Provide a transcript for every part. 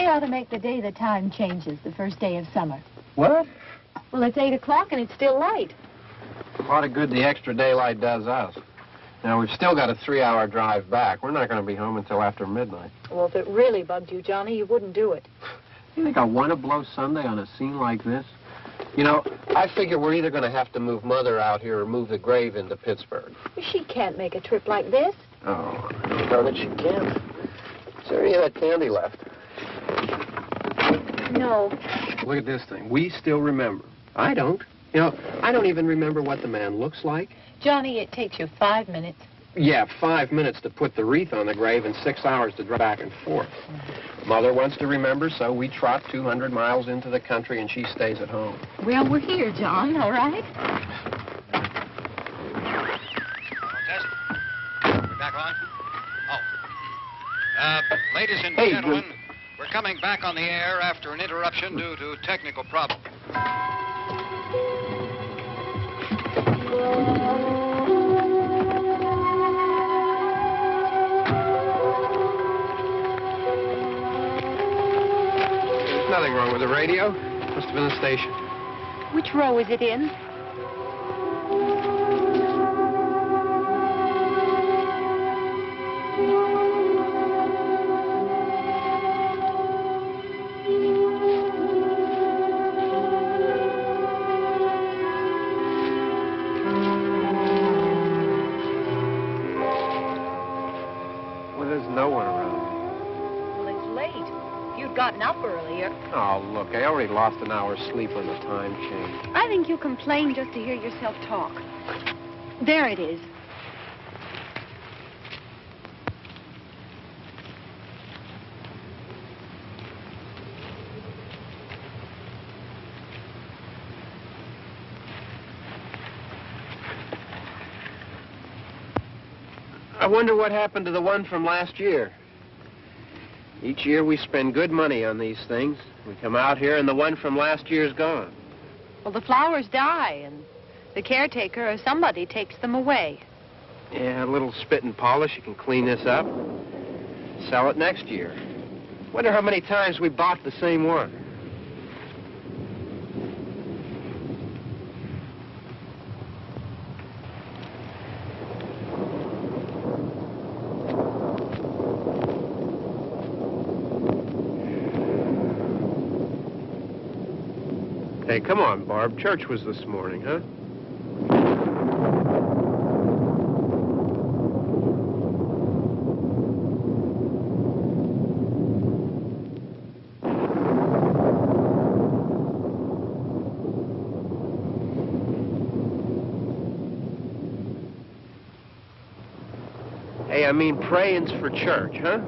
ought to make the day the time changes, the first day of summer. What? Well, it's 8 o'clock and it's still light. A lot of good the extra daylight does us. Now, we've still got a 3-hour drive back. We're not going to be home until after midnight. Well, if it really bugged you, Johnny, you wouldn't do it. You think I want to blow Sunday on a scene like this? You know, I figure we're either going to have to move Mother out here or move the grave into Pittsburgh. She can't make a trip like this. Oh, I don't know that she can. Is there any of that candy left? No. Look at this thing. We still remember. I don't. You know, I don't even remember what the man looks like. Johnny, it takes you 5 minutes. Yeah, 5 minutes to put the wreath on the grave and 6 hours to drive back and forth. Mother wants to remember, so we trot 200 miles into the country and she stays at home. Well, we're here, John, all right? Test. We're back on? Oh. Ladies and gentlemen, we're coming back on the air after an interruption due to technical problems. Nothing wrong with the radio. Must have been the station. Which row is it in? Well, there's no one around. Well, it's late. If you'd gotten up earlier. Oh, look, I already lost an hour's sleep on the time change. I think you complain just to hear yourself talk. There it is. I wonder what happened to the one from last year. Each year we spend good money on these things. We come out here and the one from last year's gone. Well, the flowers die, and the caretaker or somebody takes them away. Yeah, a little spit and polish. You can clean this up. Sell it next year. Wonder how many times we bought the same one. Hey, come on, Barb. Church was this morning, huh? Hey, I mean, praying's for church, huh?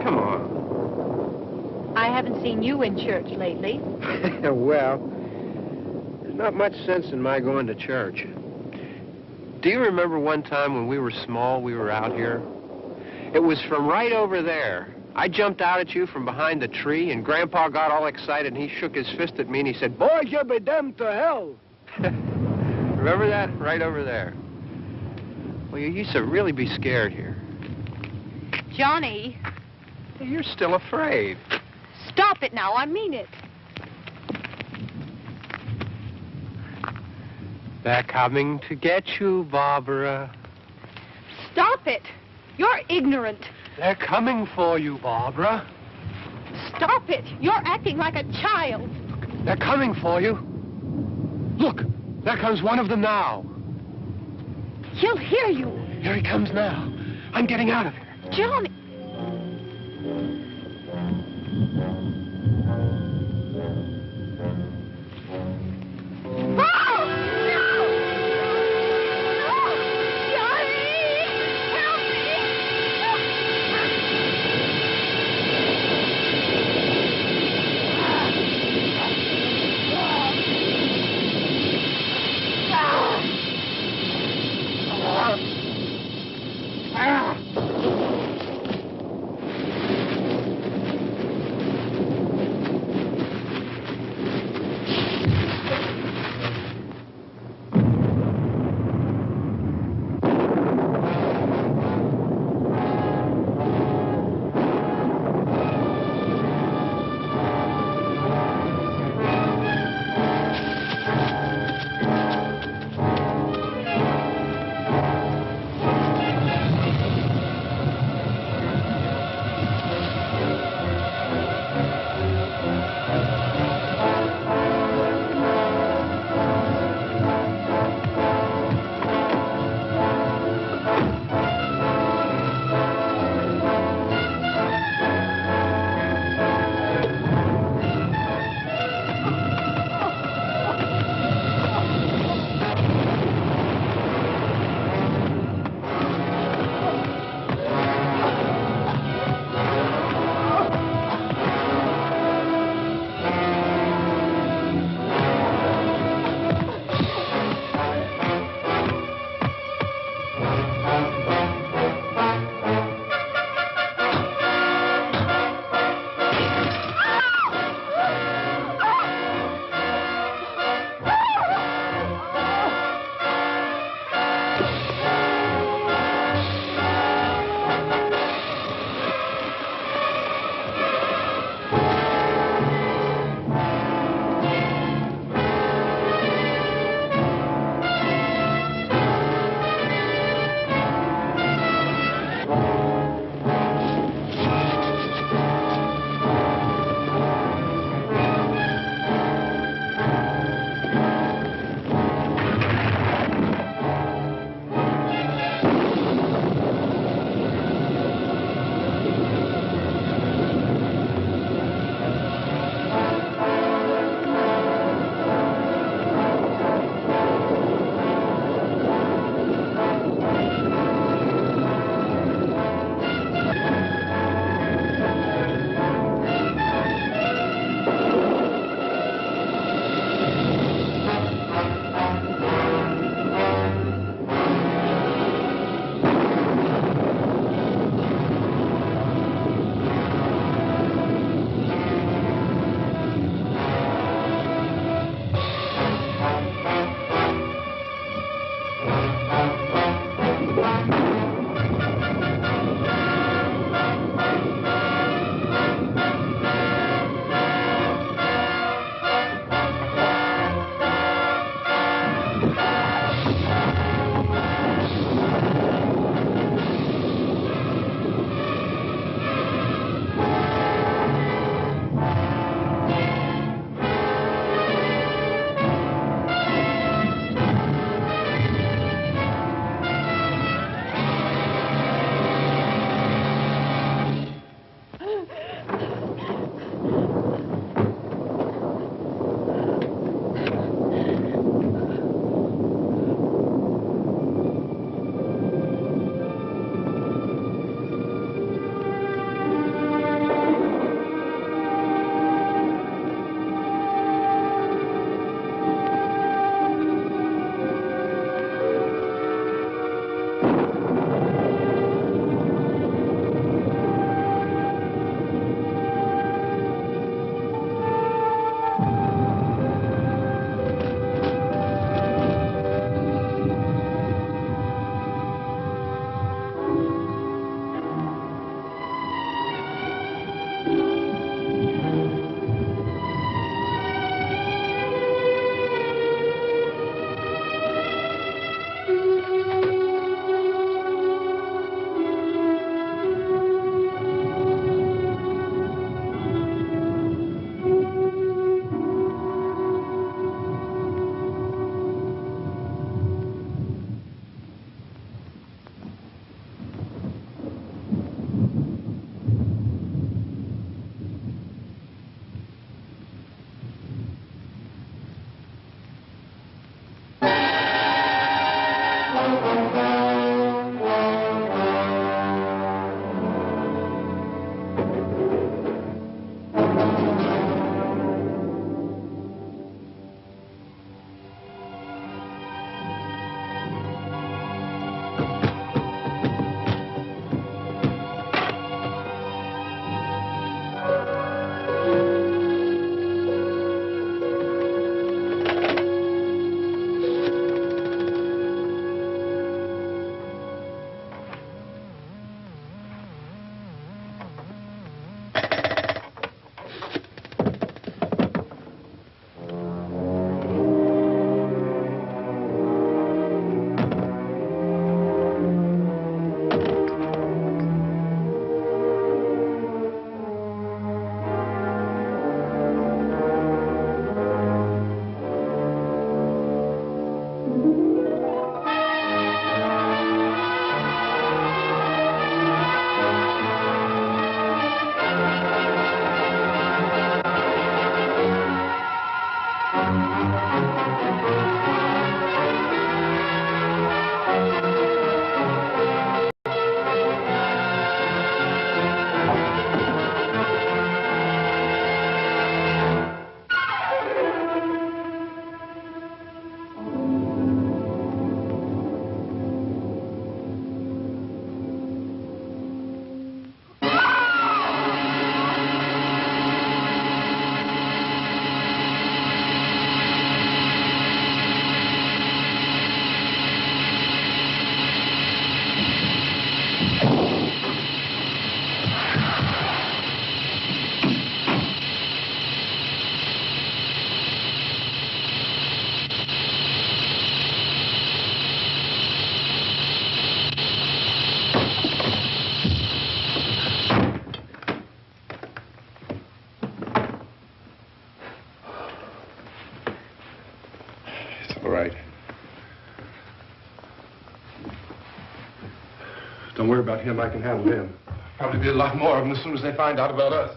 Come on. I haven't seen you in church lately. Well, there's not much sense in my going to church. Do you remember one time when we were small, we were out here? It was from right over there. I jumped out at you from behind the tree, and Grandpa got all excited, and he shook his fist at me, and he said, "Boys, you'll be damned to hell." Remember that? Right over there. Well, you used to really be scared here. Johnny. You're still afraid. Stop it now. I mean it. They're coming to get you, Barbara. Stop it. You're ignorant. They're coming for you, Barbara. Stop it. You're acting like a child. They're coming for you. Look, there comes one of them now. He'll hear you. Here he comes now. I'm getting out of here. Johnny. right. Don't worry about him. I can handle him. Probably be a lot more of them as soon as they find out about us.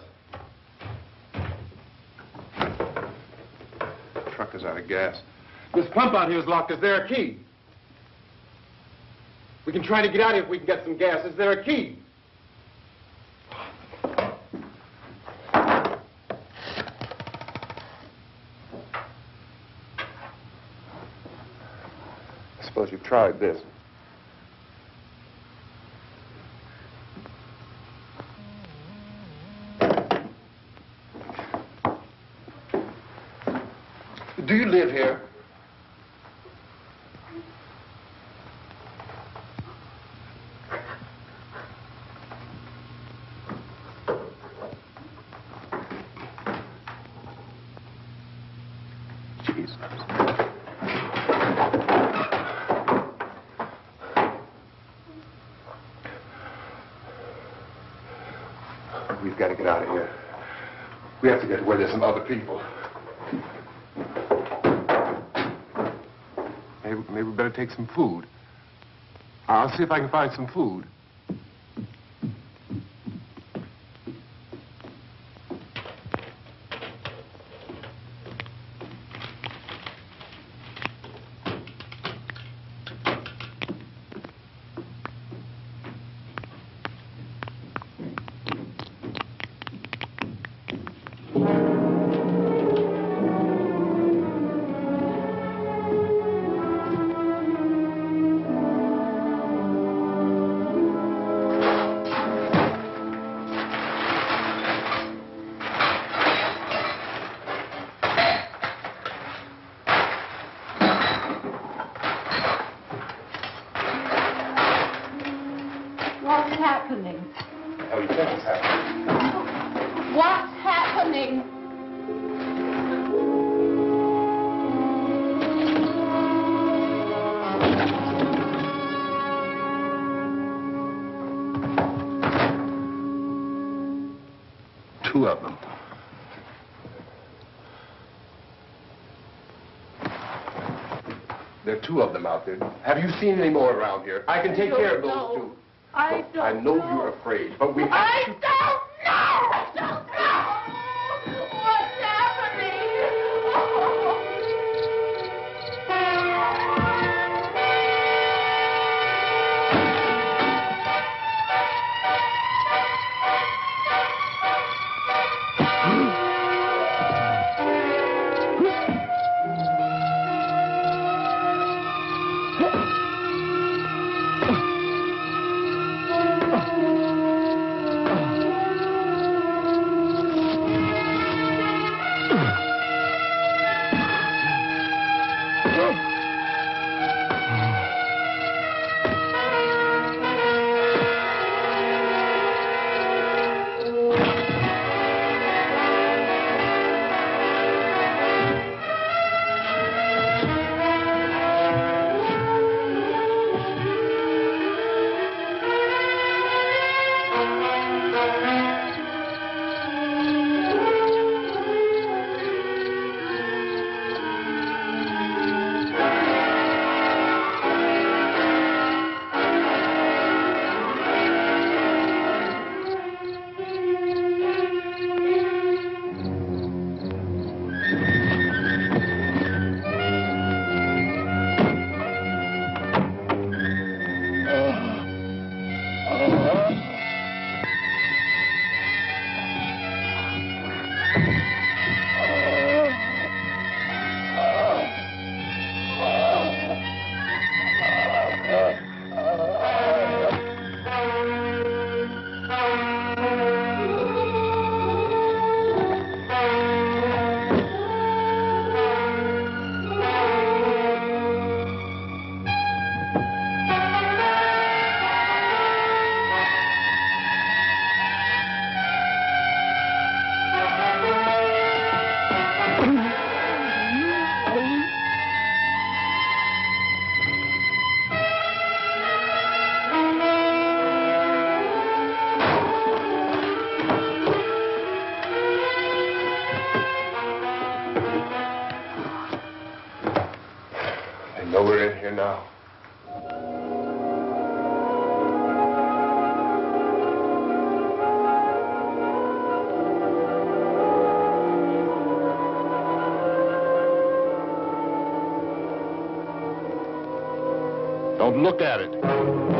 The truck is out of gas. This pump out here is locked. Is there a key? We can try to get out here if we can get some gas. Is there a key? I suppose you've tried this. Do you live here? Jesus. We've got to get out of here. We have to get to where there's some other people. Maybe we better take some food. I'll see if I can find some food. What's happening? How do you think it's happening? What's happening? Two of them. There are two of them out there. Have you seen any more around here? I can take care of those two. I I know you're afraid, but we have to... I don't know! I don't know! What's happening? know we're in here now. Don't look at it.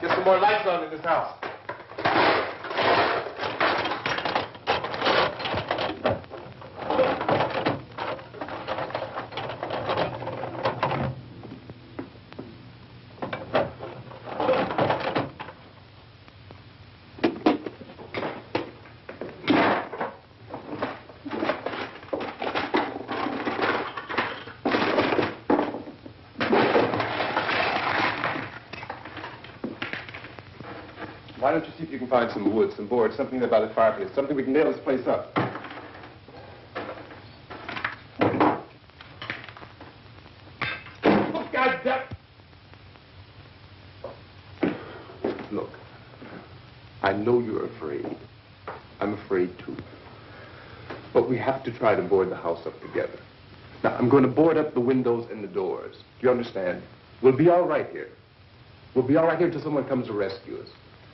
Get some more lights on in this house. Why don't you see if you can find some wood, some board, something about the fireplace, something we can nail this place up. Oh, God damn. Look, I know you're afraid. I'm afraid too. But we have to try to board the house up together. Now, I'm going to board up the windows and the doors. Do you understand? We'll be all right here. We'll be all right here until someone comes to rescue us.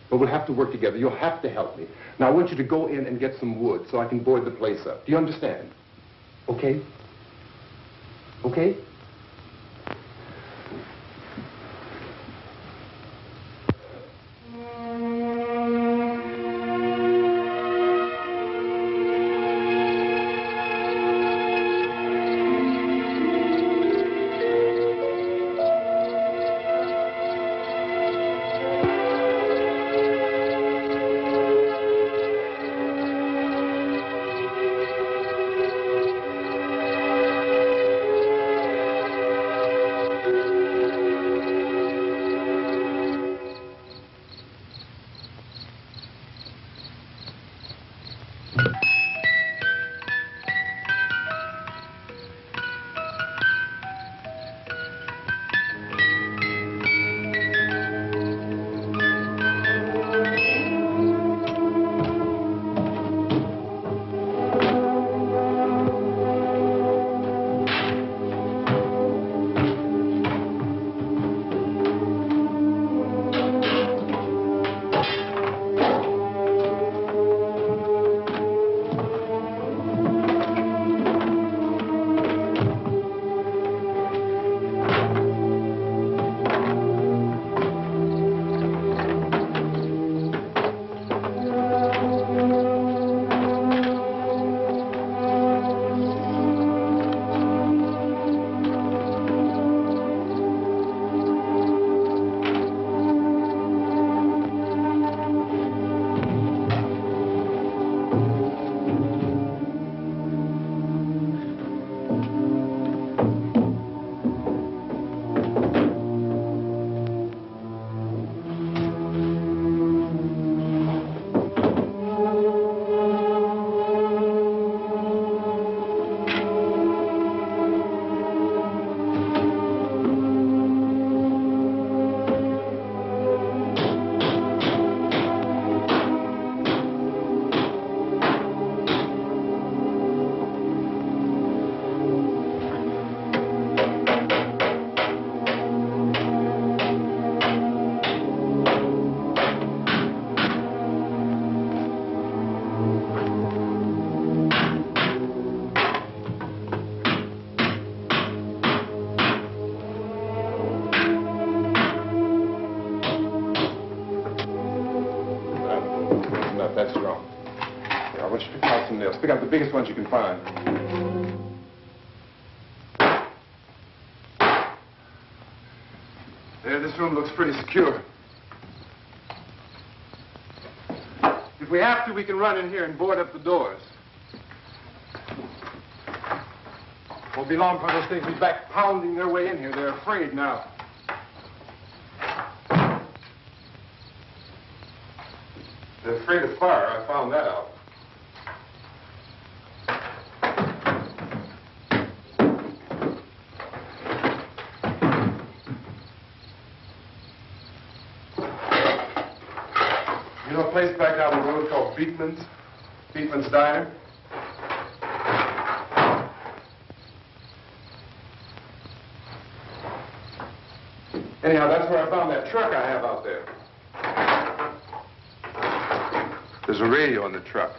But we'll have to work together. You'll have to help me. Now, I want you to go in and get some wood so I can board the place up. Do you understand? Okay? Okay? nails. Pick out the biggest ones you can find. There, this room looks pretty secure. If we have to, we can run in here and board up the doors. Won't be long for those things to be back pounding their way in here. They're afraid now. They're afraid of fire. I found that out. You know a place back down the road called Beekman's Diner? Anyhow, that's where I found that truck I have out there. There's a radio on the truck.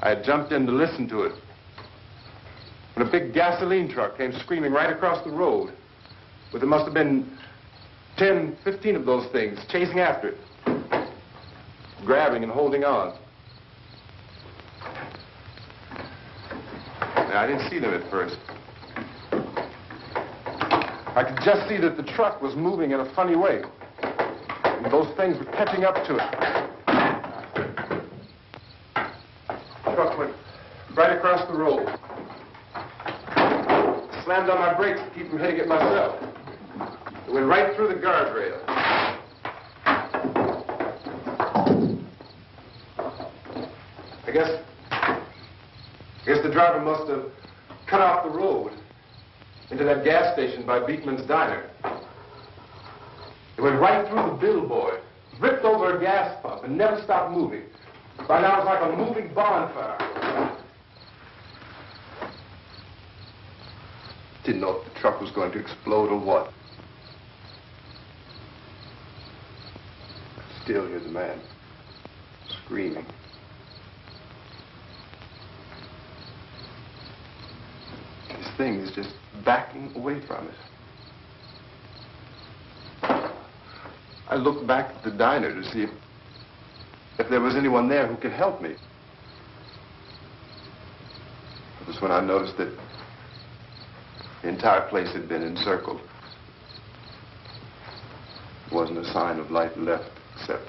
I had jumped in to listen to it when a big gasoline truck came screaming right across the road. But there must have been 10, 15 of those things chasing after it, grabbing and holding on. Now, I didn't see them at first. I could just see that the truck was moving in a funny way. And those things were catching up to it. The truck went right across the road. Slammed on my brakes to keep from hitting it myself. It went right through the guardrail. I guess the driver must have cut off the road into that gas station by Beekman's Diner. It went right through the billboard, ripped over a gas pump, and never stopped moving. By now, it's like a moving bonfire. Didn't know if the truck was going to explode or what. Still, here's a man screaming. This thing is just backing away from it. I looked back at the diner to see if there was anyone there who could help me. It was when I noticed that the entire place had been encircled. There wasn't a sign of life left except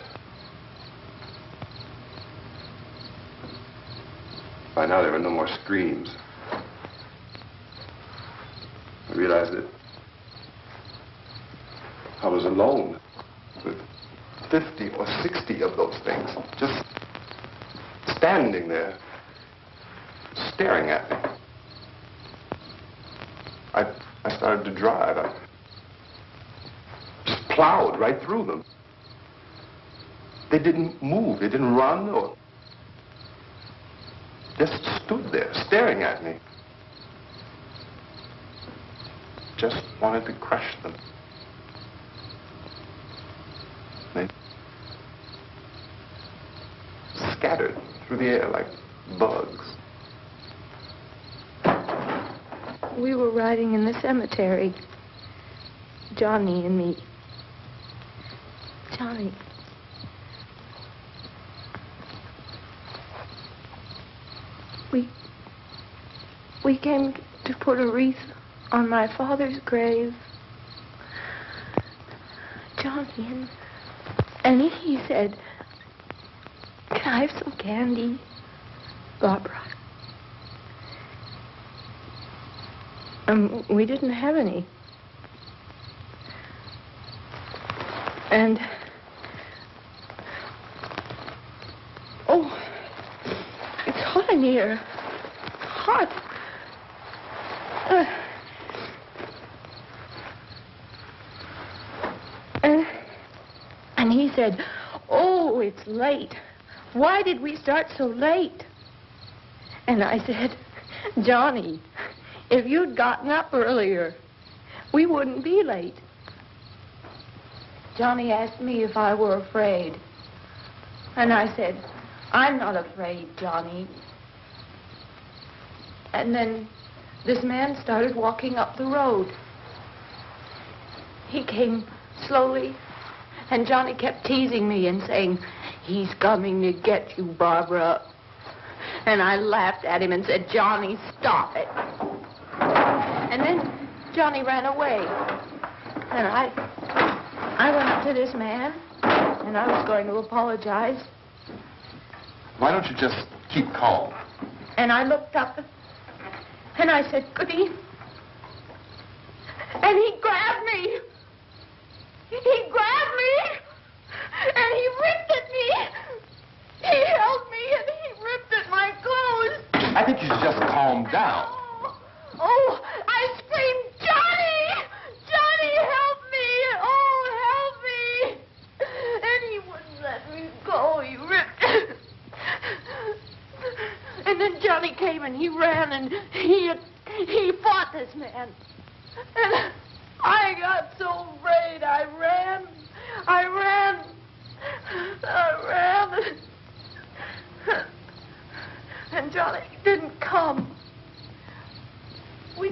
by now there were no more screams. I realized that I was alone with 50 or 60 of those things, just standing there, staring at me. I started to drive. I just plowed right through them. They didn't move. They didn't run or just stood there, staring at me. Just wanted to crush them. They scattered through the air like bugs. We were riding in the cemetery, Johnny and me. Johnny. We came to put a wreath on my father's grave. Johnny, and he said, "Can I have some candy, Barbara?" We didn't have any. And, oh, it's hot in here. Hot. And he said, "Oh, it's late. Why did we start so late?" And I said, "Johnny, if you'd gotten up earlier, we wouldn't be late." Johnny asked me if I were afraid. And I said, "I'm not afraid, Johnny." And then this man started walking up the road. He came slowly, and Johnny kept teasing me and saying, "He's coming to get you, Barbara." And I laughed at him and said, Johnny, stop it. And then Johnny ran away. And I went up to this man, and I was going to apologize. Why don't you just keep calm? And I looked up, and I said, good evening. And he grabbed me. He grabbed me, and he ripped at me. He held me, and he ripped at my clothes. I think you should just calm down. Oh, I screamed, Johnny! Johnny, help me! Oh, help me! And he wouldn't let me go. He ripped. And then Johnny came and he ran and he fought this man. And I got so afraid. I ran. And Johnny didn't come. We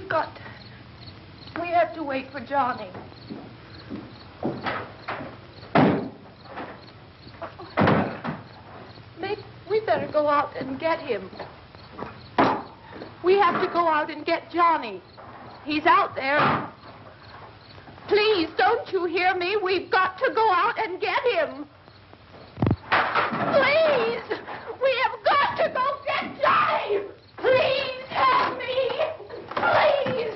have to wait for Johnny. We better go out and get him. We have to go out and get Johnny. He's out there. Please, don't you hear me? We've got to go out and get him. Please! We have got to go get Johnny! Please help me! Please!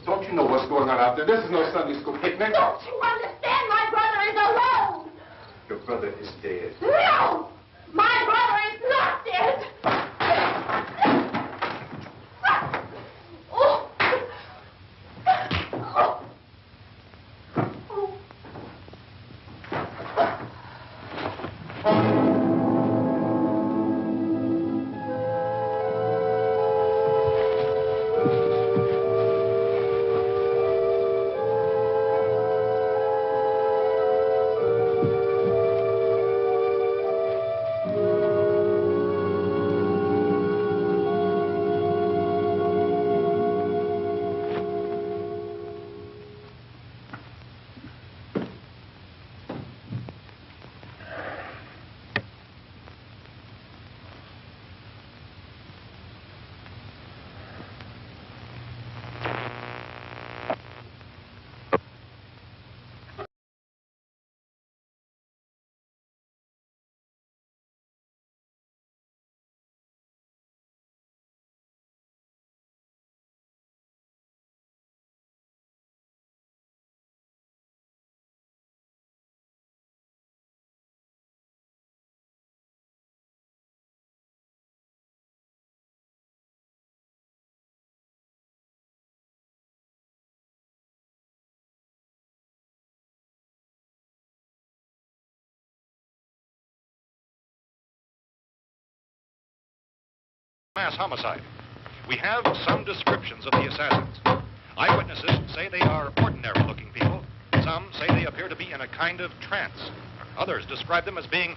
Don't you know what's going on out there? This is no Sunday school picnic. Don't you understand? My brother is alone! Your brother is dead. No! My brother is not dead! Oh. Mass homicide. We have some descriptions of the assassins. Eyewitnesses say they are ordinary-looking people. Some say they appear to be in a kind of trance. Others describe them as being...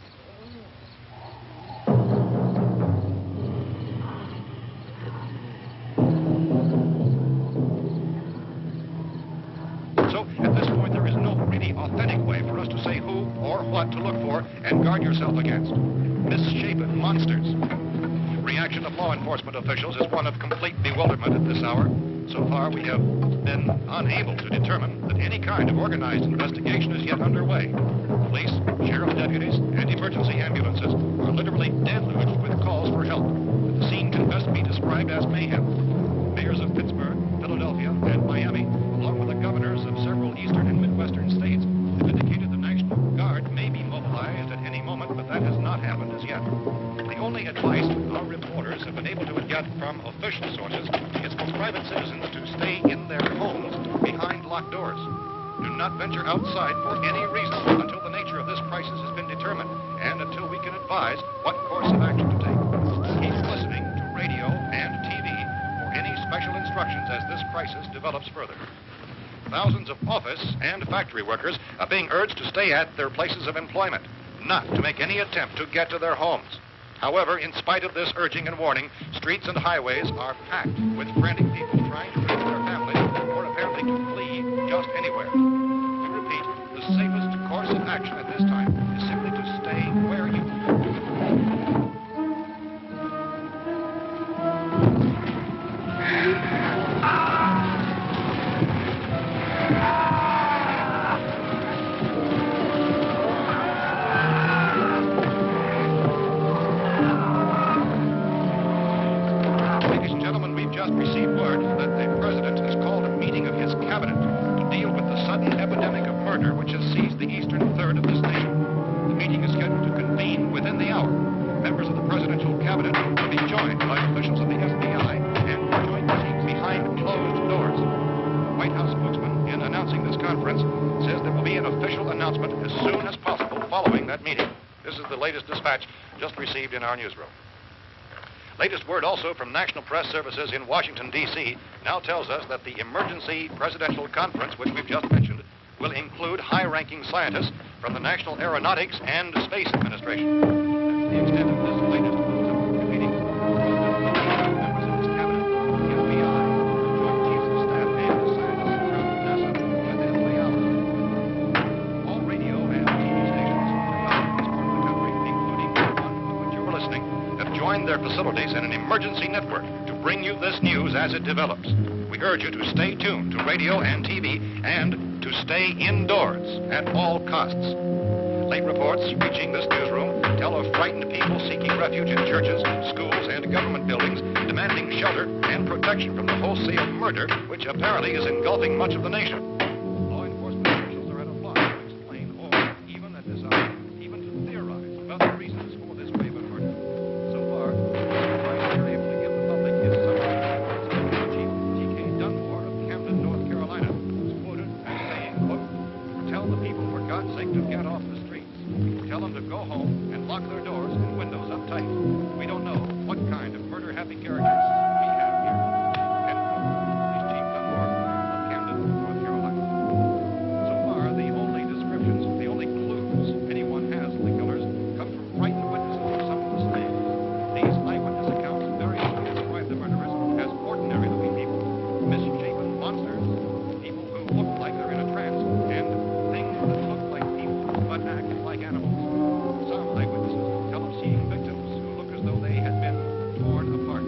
So, at this point, there is no really authentic way for us to say who or what to look for and guard yourself against. Misshapen monsters. Reaction of law enforcement officials is one of complete bewilderment at this hour. So far, we have been unable to determine that any kind of organized investigation is yet underway. Police, sheriff's deputies, and emergency ambulances are literally deluged with calls for help. The scene can best be described as mayhem. Mayors of Pittsburgh, Philadelphia, and Miami, along with the governors of several eastern and midwestern states, have indicated the National Guard may be mobilized at any moment, but that has not happened as yet. The only advice our reporters have been able to get from official sources is for private citizens to stay in their homes behind locked doors. Do not venture outside for any reason until the nature of this crisis has been determined and until we can advise what course of action to take. Keep listening to radio and TV for any special instructions as this crisis develops further. Thousands of office and factory workers are being urged to stay at their places of employment, not to make any attempt to get to their homes. However, in spite of this urging and warning, streets and highways are packed with frantic people trying to reach their families or apparently to flee just anywhere. We repeat, the safest course of action at this time is simply to stay where you are. Ladies and gentlemen, we've just received word that the president has called a meeting of his cabinet to deal with the sudden epidemic of murder which has seized the eastern third of this nation. The meeting is scheduled to convene within the hour. Members of the presidential cabinet will be joined by officials of the FBI and joint teams behind closed doors. The White House spokesman, in announcing this conference, says there will be an official announcement as soon as possible following that meeting. This is the latest dispatch just received in our newsroom. Latest word also from National Press Services in Washington, D.C. now tells us that the emergency presidential conference, which we've just mentioned, will include high-ranking scientists from the National Aeronautics and Space Administration. That's the extent of this latest meeting. Members of his cabinet, the FBI, the Joint Chiefs of Staff, and the scientists from NASA within the hour. All radio and TV stations throughout this part of the country, including the one to which you're listening, have joined their facilities in an emergency network to bring you this news as it develops. We urge you to stay tuned to radio and TV and to stay indoors at all costs. Late reports reaching this newsroom tell of frightened people seeking refuge in churches, schools, and government buildings, demanding shelter and protection from the wholesale murder which apparently is engulfing much of the nation. Law enforcement officials are at a loss to explain or even at this hour, even to theorize about the reasons for this wave of murder. So far, the advice they're able to give the public is summary. Chief T.K. Dunmore of Camden, North Carolina, is quoted as saying, quote, "Tell the people, for God's sake, to get off the streets. Tell them to go home and lock their doors and windows up tight. We don't know what kind of murder-happy characters we have here." End quote. He's Chief Dunmore of Camden, North Carolina. So far, the only descriptions, the only clues anyone has of the killers come from frightened witnesses of some of the slaves. These eyewitness accounts variously describe the murderers as ordinary-looking people, misshapen monsters, people who look like they're in a trance, and things that look like people but act like animals. Some eyewitnesses tell of seeing victims who look as though they had been torn apart.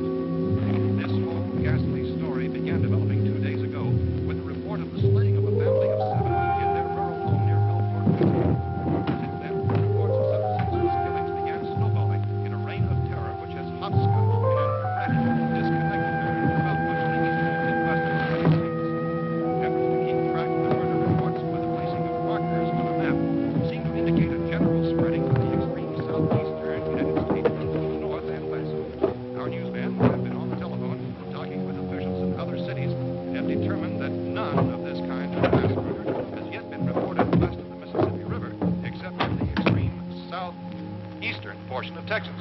This whole ghastly story began developing 2 days ago with the report of the slaying of a family of 7 in their rural home near Belfort, Pittsburgh. Since then, reports of such senseless killings began snowballing in a reign of terror which has hopscotched in an erratic, disconnected manner throughout much of the eastern and western United States. Efforts to keep track of the murder reports with the placing of markers on a map seem to indicate a general spreading of the extreme southeastern United States into the north and west. Our newsmen have been on the telephone talking with officials in other cities and have determined that none of this kind of mass murder has yet been reported west of the Mississippi River, except in the extreme southeastern portion of Texas.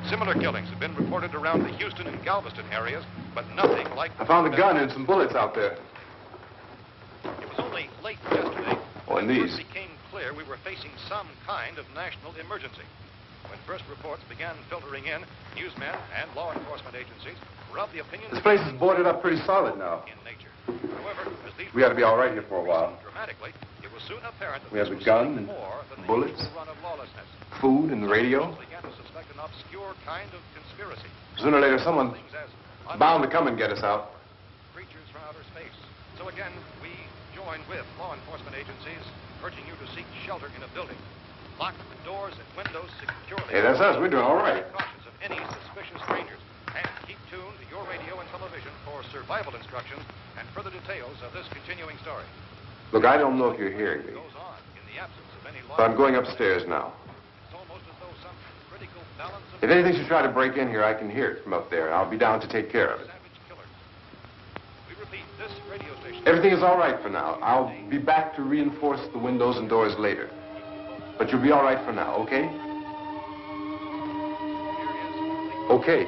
Similar killings have been reported around the Houston and Galveston areas, but nothing like... I found a gun and some bullets out there. It was only late yesterday Oh, and when it these. first became clear we were facing some kind of national emergency. When first reports began filtering in, newsmen and law enforcement agencies were of the opinion This place is boarded up pretty solid now. in nature. However, as these We ought to be all right here for a while. dramatically, it was soon apparent that We have this the was gun something and more than the bullets. usual run of lawlessness. Food and the radio. Officials began to suspect an obscure kind of conspiracy. Sooner or later, someone Things as bound to come and get us out. creatures from outer space. So again, we join with law enforcement agencies, urging you to seek shelter in a building. Lock the doors and windows securely. Hey, that's us. We're doing all right. Be cautious of any suspicious strangers. And keep tuned to your radio and television for survival instructions and further details of this continuing story. Look, I don't know if you're hearing me, Goes on in the absence of any law. but I'm going upstairs now. It's almost as though some critical balance of If anything should try to break in here, I can hear it from up there, and I'll be down to take care of it. savage killers. We repeat, this radio station. Everything is all right for now. I'll be back to reinforce the windows and doors later. But you'll be all right for now, okay? Okay.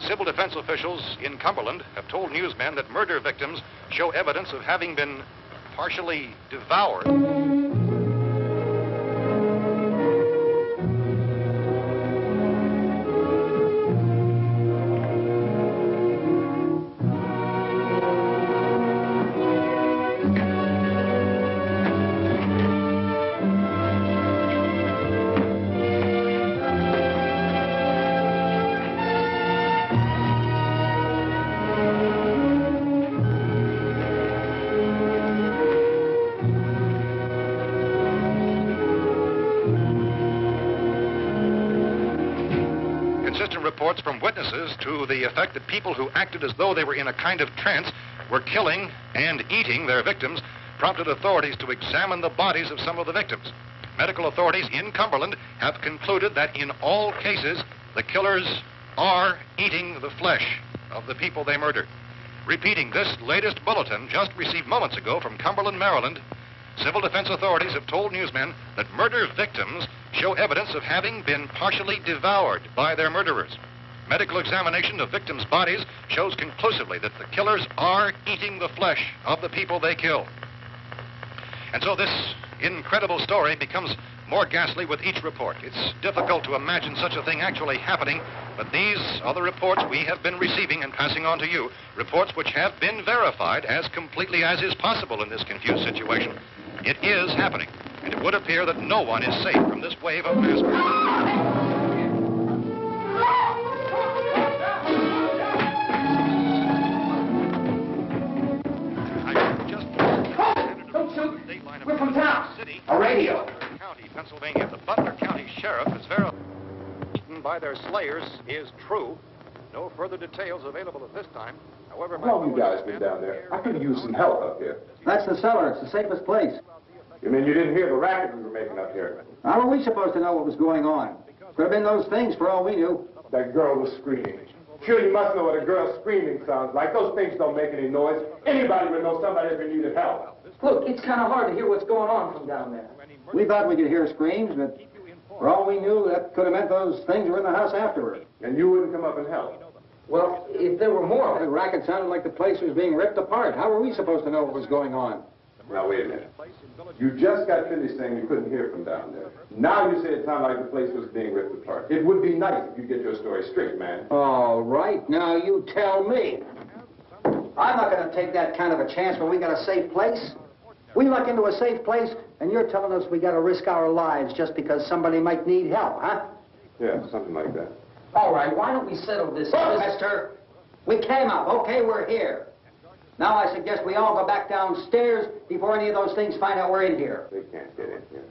Civil defense officials in Cumberland have told newsmen that murder victims show evidence of having been partially devoured. consistent reports from witnesses to the effect that people who acted as though they were in a kind of trance were killing and eating their victims prompted authorities to examine the bodies of some of the victims. Medical authorities in Cumberland have concluded that in all cases, the killers are eating the flesh of the people they murdered. Repeating this latest bulletin just received moments ago from Cumberland, Maryland, civil defense authorities have told newsmen that murder victims show evidence of having been partially devoured by their murderers. Medical examination of victims' bodies shows conclusively that the killers are eating the flesh of the people they kill. And so this incredible story becomes more ghastly with each report. It's difficult to imagine such a thing actually happening, but these are the reports we have been receiving and passing on to you, reports which have been verified as completely as is possible in this confused situation. It is happening, and it would appear that no one is safe from this wave of mass murder. We're from town. A radio. County, Pennsylvania. The Butler County Sheriff is verified by their slayers is true. No further details available at this time. However, How long have you guys been down there? I could use some help up here. That's the cellar. It's the safest place. You mean you didn't hear the racket we were making up here? How were we supposed to know what was going on? Could have been those things for all we knew. That girl was screaming. Sure, you must know what a girl screaming sounds like. Those things don't make any noise. Anybody would know somebody ever needed help. Look, it's kind of hard to hear what's going on from down there. We thought we could hear screams, but for all we knew, that could have meant those things were in the house afterward. And you wouldn't come up and help? Well, if there were more, the racket sounded like the place was being ripped apart. How were we supposed to know what was going on? Now, wait a minute. You just got finished saying you couldn't hear from down there. Now you say it sounded like the place was being ripped apart. It would be nice if you get your story straight, man. All right, now you tell me. I'm not going to take that kind of a chance when we got a safe place. We luck into a safe place, and you're telling us we got to risk our lives just because somebody might need help, huh? Yeah, something like that. All right, why don't we settle this? Look, mister, we came up. Okay, we're here. Now I suggest we all go back downstairs before any of those things find out we're in here. They can't get in here.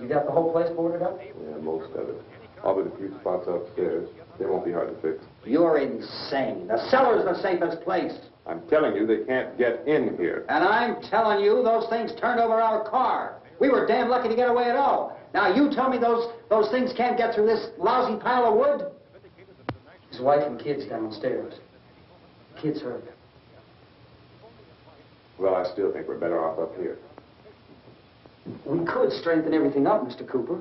You got the whole place boarded up? Yeah, most of it. All but a few spots upstairs. They won't be hard to fix. You're insane. The cellar's the safest place. I'm telling you, they can't get in here. And I'm telling you, those things turned over our car. We were damn lucky to get away at all. Now, you tell me those things can't get through this lousy pile of wood? His wife and kids downstairs. Kids hurt. Well, I still think we're better off up here. We could strengthen everything up, Mr. Cooper.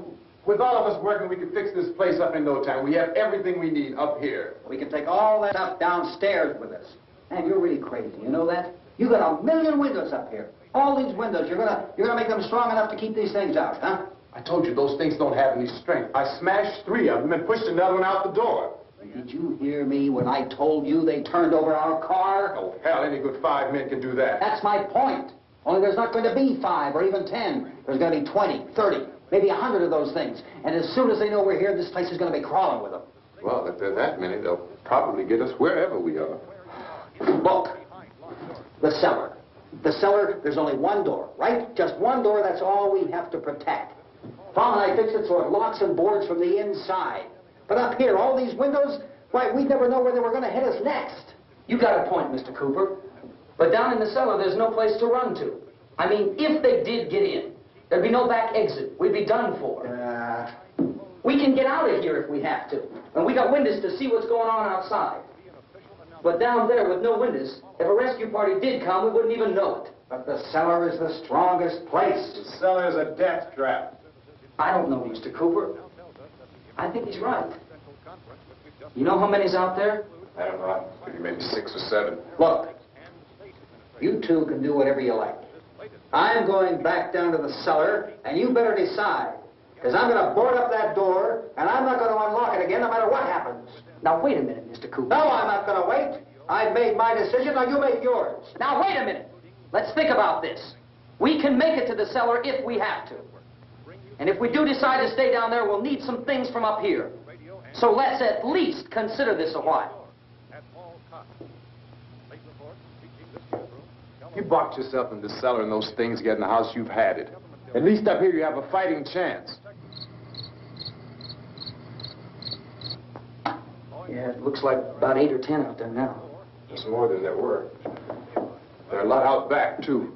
With all of us working, we could fix this place up in no time. We have everything we need up here. We can take all that stuff downstairs with us. Man, you're really crazy. You know that? You got 1,000,000 windows up here. All these windows, you're gonna make them strong enough to keep these things out, huh? I told you those things don't have any strength. I smashed 3 of them and pushed another one out the door. Did you hear me when I told you they turned over our car? Oh, hell, any good 5 men can do that. That's my point. Only there's not going to be 5 or even 10. There's going to be 20, 30, maybe 100 of those things. And as soon as they know we're here, this place is going to be crawling with them. Well, if there are that many, they'll probably get us wherever we are. Look, the cellar. The cellar, there's only one door, right? Just one door, that's all we have to protect. Tom and I fixed it so it locks and boards from the inside. But up here, all these windows, why, we'd never know where they were going to hit us next. You got a point, Mr. Cooper. But down in the cellar, there's no place to run to. I mean, if they did get in, there'd be no back exit. We'd be done for. We can get out of here if we have to. And we got windows to see what's going on outside. But down there with no windows, if a rescue party did come, we wouldn't even know it. But the cellar is the strongest place. The cellar is a death trap. I don't know, Mr. Cooper. I think he's right. You know how many's out there? I don't know. Maybe 6 or 7. Look, you two can do whatever you like. I'm going back down to the cellar, and you better decide. Because I'm going to board up that door, and I'm not going to unlock it again no matter what happens. Now, wait a minute, Mr. Cooper. No, I'm not going to wait. I've made my decision, now you make yours. Now, wait a minute. Let's think about this. We can make it to the cellar if we have to. And if we do decide to stay down there, we'll need some things from up here. So let's at least consider this a while. You box yourself in the cellar and those things get in the house, you've had it. At least up here you have a fighting chance. Yeah, it looks like about 8 or 10 out there now. There's more than there were. There are a lot out back, too.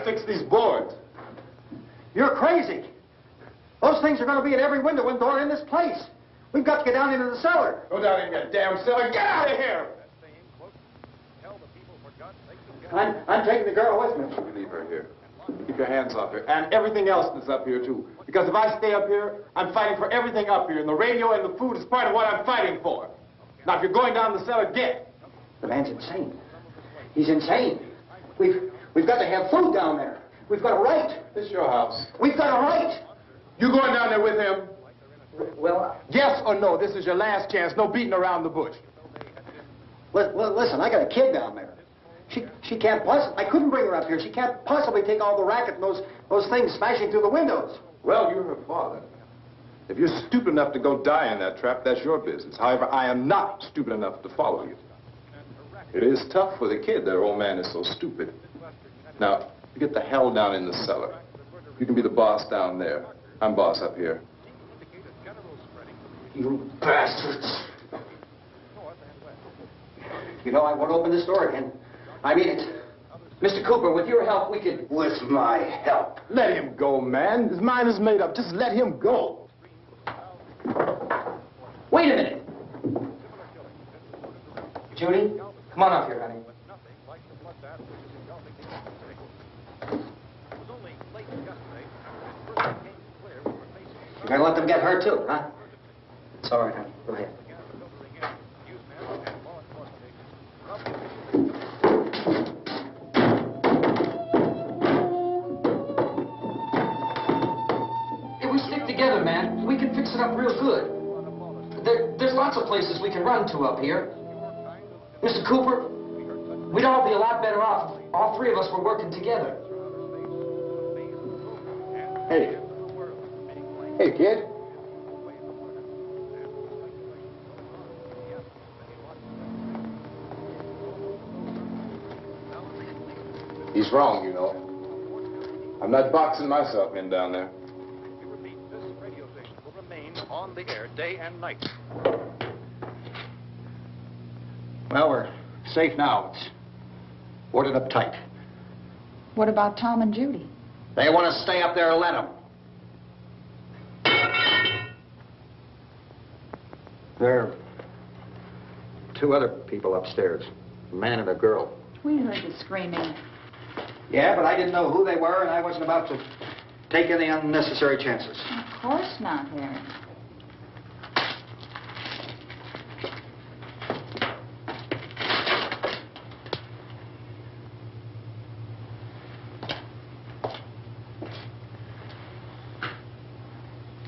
Fix these boards. You're crazy. Those things are going to be at every window and door in this place. We've got to get down into the cellar. Go down in your damn cellar. Get out of here! I'm taking the girl with me. You leave her here. Keep your hands off her. And everything else that's up here, too. Because if I stay up here, I'm fighting for everything up here. And the radio and the food is part of what I'm fighting for. Now, if you're going down the cellar, get. The man's insane. He's insane. We've got to have food down there. We've got a right. This is your house. We've got a right. You going down there with him? Well, Yes or no? This is your last chance. No beating around the bush. listen, I got a kid down there. She can't possibly, I couldn't bring her up here. She can't possibly take all the racket and those things smashing through the windows. Well, you're her father. If you're stupid enough to go die in that trap, that's your business. However, I am not stupid enough to follow you. It is tough for the kid that her old man is so stupid. Now, you get the hell down in the cellar. You can be the boss down there. I'm boss up here. You bastards. You know, I won't open this door again. I mean it. Mr. Cooper, with your help, we could... With my help? Let him go, man. His mind is made up. Just let him go. Wait a minute. Judy, come on up here, honey. You're gonna let them get hurt, too, huh? It's all right, honey. Go ahead. If we stick together, man, we can fix it up real good. There's lots of places we can run to up here. Mr. Cooper, we'd all be a lot better off. All three of us were working together. Hey. Hey, kid. He's wrong, you know. I'm not boxing myself in down there. We repeat, this radio station will remain on the air day and night. Well, we're safe now. It's boarded up tight. What about Tom and Judy? They want to stay up there, let them. There are two other people upstairs, a man and a girl. We heard the screaming. Yeah, but I didn't know who they were, and I wasn't about to take any unnecessary chances. Of course not, Harry.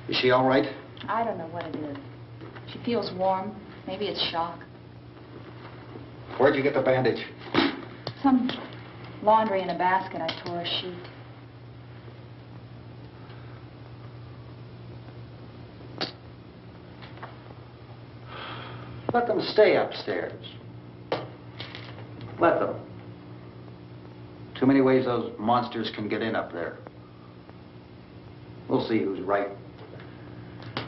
Is she all right? I don't know what it is. She feels warm. Maybe it's shock. Where'd you get the bandage? Some laundry in a basket. I tore a sheet. Let them stay upstairs. Let them. Too many ways those monsters can get in up there. We'll see who's right.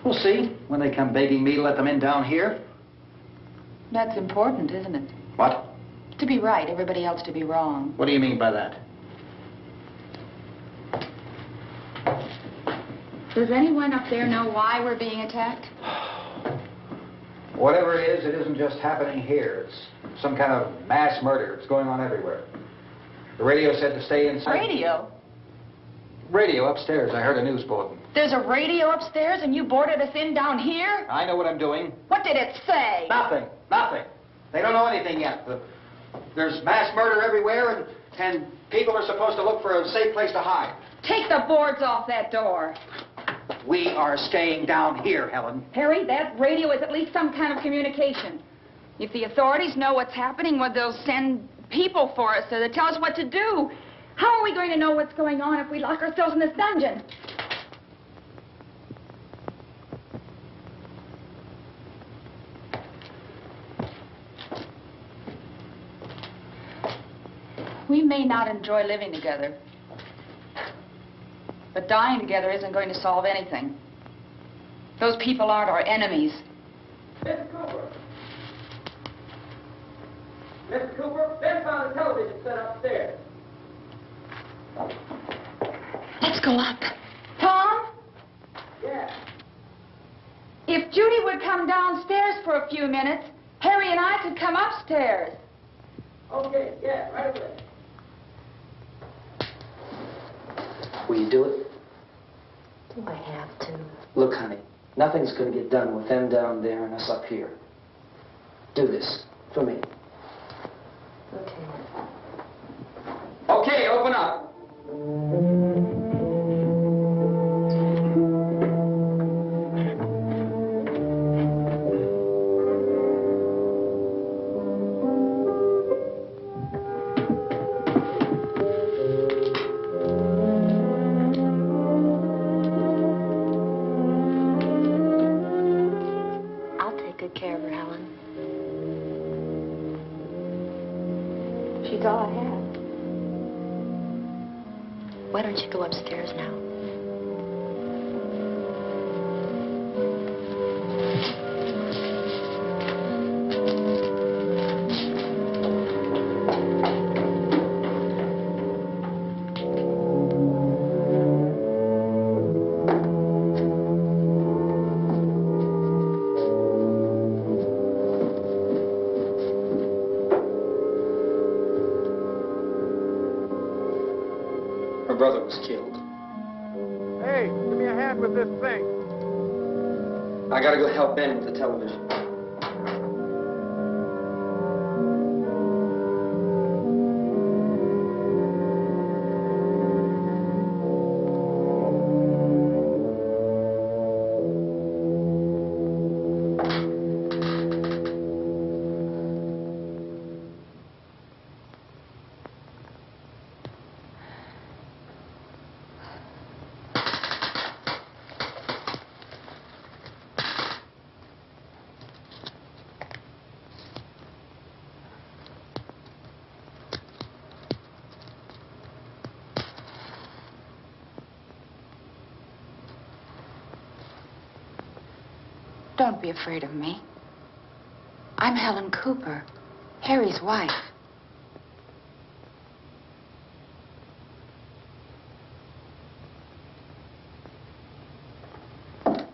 We'll see when they come begging me to let them in down here. That's important, isn't it? What? To be right, everybody else to be wrong. What do you mean by that? Does anyone up there know why we're being attacked? Whatever it is, it isn't just happening here. It's some kind of mass murder. It's going on everywhere. The radio said to stay inside. Radio? Radio upstairs. I heard a news bulletin. There's a radio upstairs and you boarded us in down here? I know what I'm doing. What did it say? Nothing. Nothing. They don't know anything yet. There's mass murder everywhere, and people are supposed to look for a safe place to hide. Take the boards off that door. We are staying down here, Helen. Harry, that radio is at least some kind of communication. If the authorities know what's happening, well, they'll send people for us to tell us what to do. How are we going to know what's going on if we lock ourselves in this dungeon? We may not enjoy living together, but dying together isn't going to solve anything. Those people aren't our enemies. Miss Cooper! Mr. Cooper, Ben found a television set upstairs. Let's go up. Tom? Yeah. If Judy would come downstairs for a few minutes, Harry and I could come upstairs. Okay, yeah, right away. Will you do it? Do I have to? Look, honey, nothing's going to get done with them down there and us up here. Do this for me. Okay. Okay, open up. I'll take good care of her, Helen. She's all I have. Why don't you go upstairs now? Her brother was killed. Hey, give me a hand with this thing. I gotta go help Ben with the television. Don't be afraid of me. I'm Helen Cooper, Harry's wife.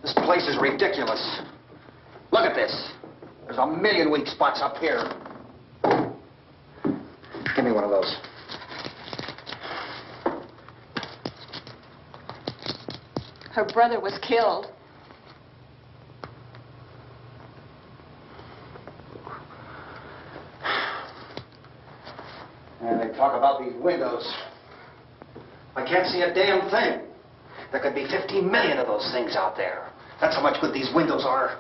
This place is ridiculous. Look at this. There's a million weak spots up here. Give me one of those. Her brother was killed. And they talk about these windows. I can't see a damn thing. There could be 15 million of those things out there. That's how much good these windows are.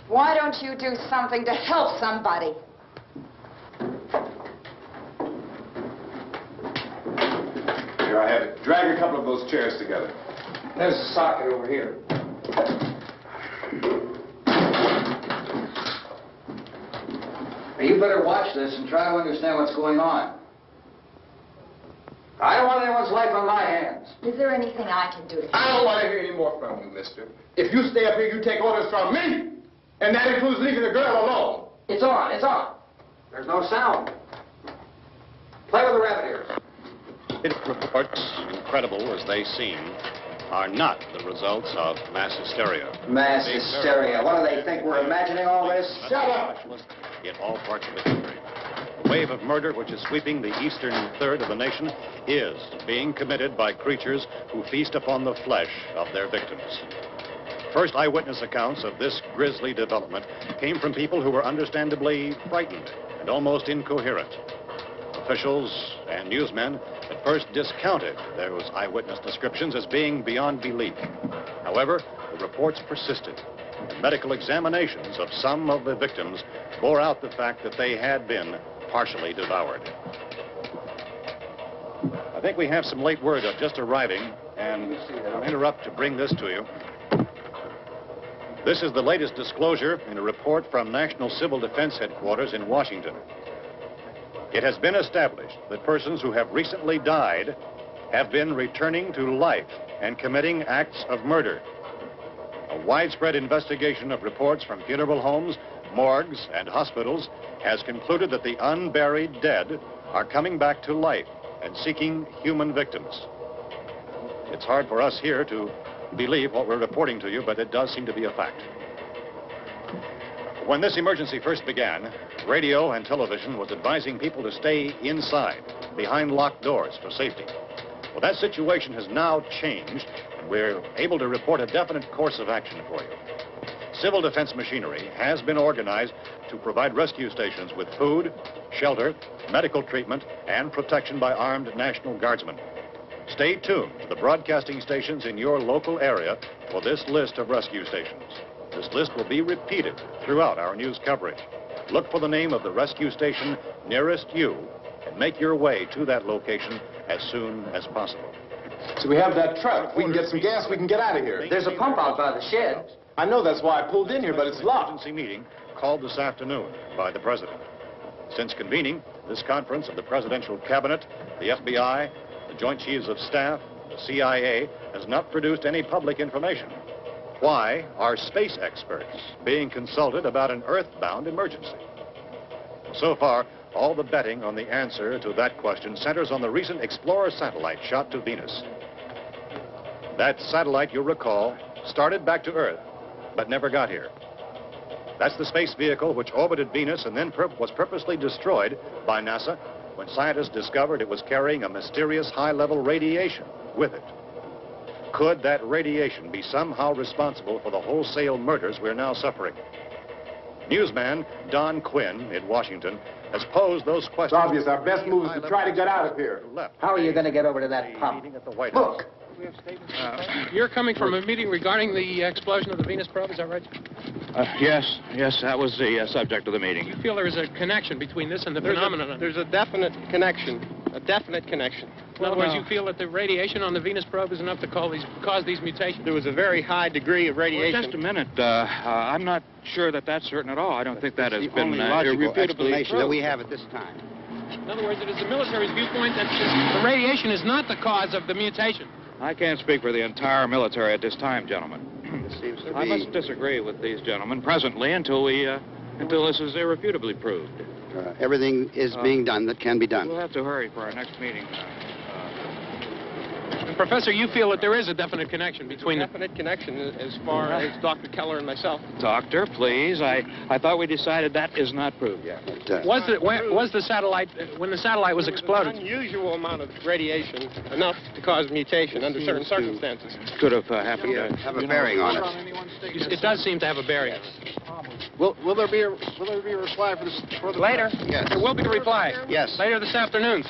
Why don't you do something to help somebody? Here I have it. Drag a couple of those chairs together. There's a socket over here. You better watch this and try to understand what's going on. I don't want anyone's life on my hands. Is there anything I can do to help? I don't want to hear any more from you, mister. If you stay up here, you take orders from me. And that includes leaving the girl alone. It's on, it's on. There's no sound. Play with the rabbit ears. Reports, incredible as they seem, are not the results of mass hysteria. Mass hysteria. What do they think? We're imagining all this? Shut up! In all parts of the country. The wave of murder which is sweeping the eastern third of the nation is being committed by creatures who feast upon the flesh of their victims. First eyewitness accounts of this grisly development came from people who were understandably frightened and almost incoherent. Officials and newsmen at first discounted those eyewitness descriptions as being beyond belief. However, the reports persisted. And medical examinations of some of the victims bore out the fact that they had been partially devoured. I think we have some late word just arriving, and I'll interrupt to bring this to you. This is the latest disclosure in a report from National Civil Defense Headquarters in Washington. It has been established that persons who have recently died have been returning to life and committing acts of murder. A widespread investigation of reports from funeral homes, morgues, and hospitals has concluded that the unburied dead are coming back to life and seeking human victims. It's hard for us here to believe what we're reporting to you, but it does seem to be a fact. When this emergency first began, radio and television was advising people to stay inside, behind locked doors for safety. Well, that situation has now changed, and we're able to report a definite course of action for you. Civil defense machinery has been organized to provide rescue stations with food, shelter, medical treatment, and protection by armed National Guardsmen. Stay tuned to the broadcasting stations in your local area for this list of rescue stations. This list will be repeated throughout our news coverage. Look for the name of the rescue station nearest you and make your way to that location as soon as possible. So we have that truck. If we can get some gas, we can get out of here. There's a pump out by the shed. I know, that's why I pulled in here, but it's locked. Emergency meeting called this afternoon by the President. Since convening this conference of the Presidential Cabinet, the FBI, the Joint Chiefs of Staff, the CIA has not produced any public information. Why are space experts being consulted about an earthbound emergency? So far, all the betting on the answer to that question centers on the recent Explorer satellite shot to Venus. That satellite, you'll recall, started back to Earth, but never got here. That's the space vehicle which orbited Venus and then was purposely destroyed by NASA when scientists discovered it was carrying a mysterious high-level radiation with it. Could that radiation be somehow responsible for the wholesale murders we're now suffering? Newsman Don Quinn in Washington has posed those questions. It's obvious our best move is to try to get out of here. How are you going to get over to that pump? Look! You're coming from a meeting regarding the explosion of the Venus probe, is that right? Yes, that was the subject of the meeting. You feel there is a connection between this and the phenomenon? There's a definite connection. In other words, you feel that the radiation on the Venus probe is enough to cause these mutations? There was a very high degree of radiation. Well, just a minute. I'm not sure that that's certain at all. I don't think that has been irrefutably explanation that we have at this time. In other words, it is the military's viewpoint that the radiation is not the cause of the mutation. I can't speak for the entire military at this time, gentlemen. It seems to be... I must disagree with these gentlemen presently until this is irrefutably proved. Everything is being done that can be done. We'll have to hurry for our next meeting. Professor, you feel that there is a definite connection between them? Definite connection as far as Dr. Keller and myself. Doctor, please. I thought we decided that is not proved yet. Was the satellite, when the satellite was exploded? An unusual amount of radiation, enough to cause mutation under certain circumstances. Could have happened. Have a bearing on it. It does seem to have a bearing. Will there be a reply for this? Later? Yes. There will be a reply. Yes. Later this afternoon.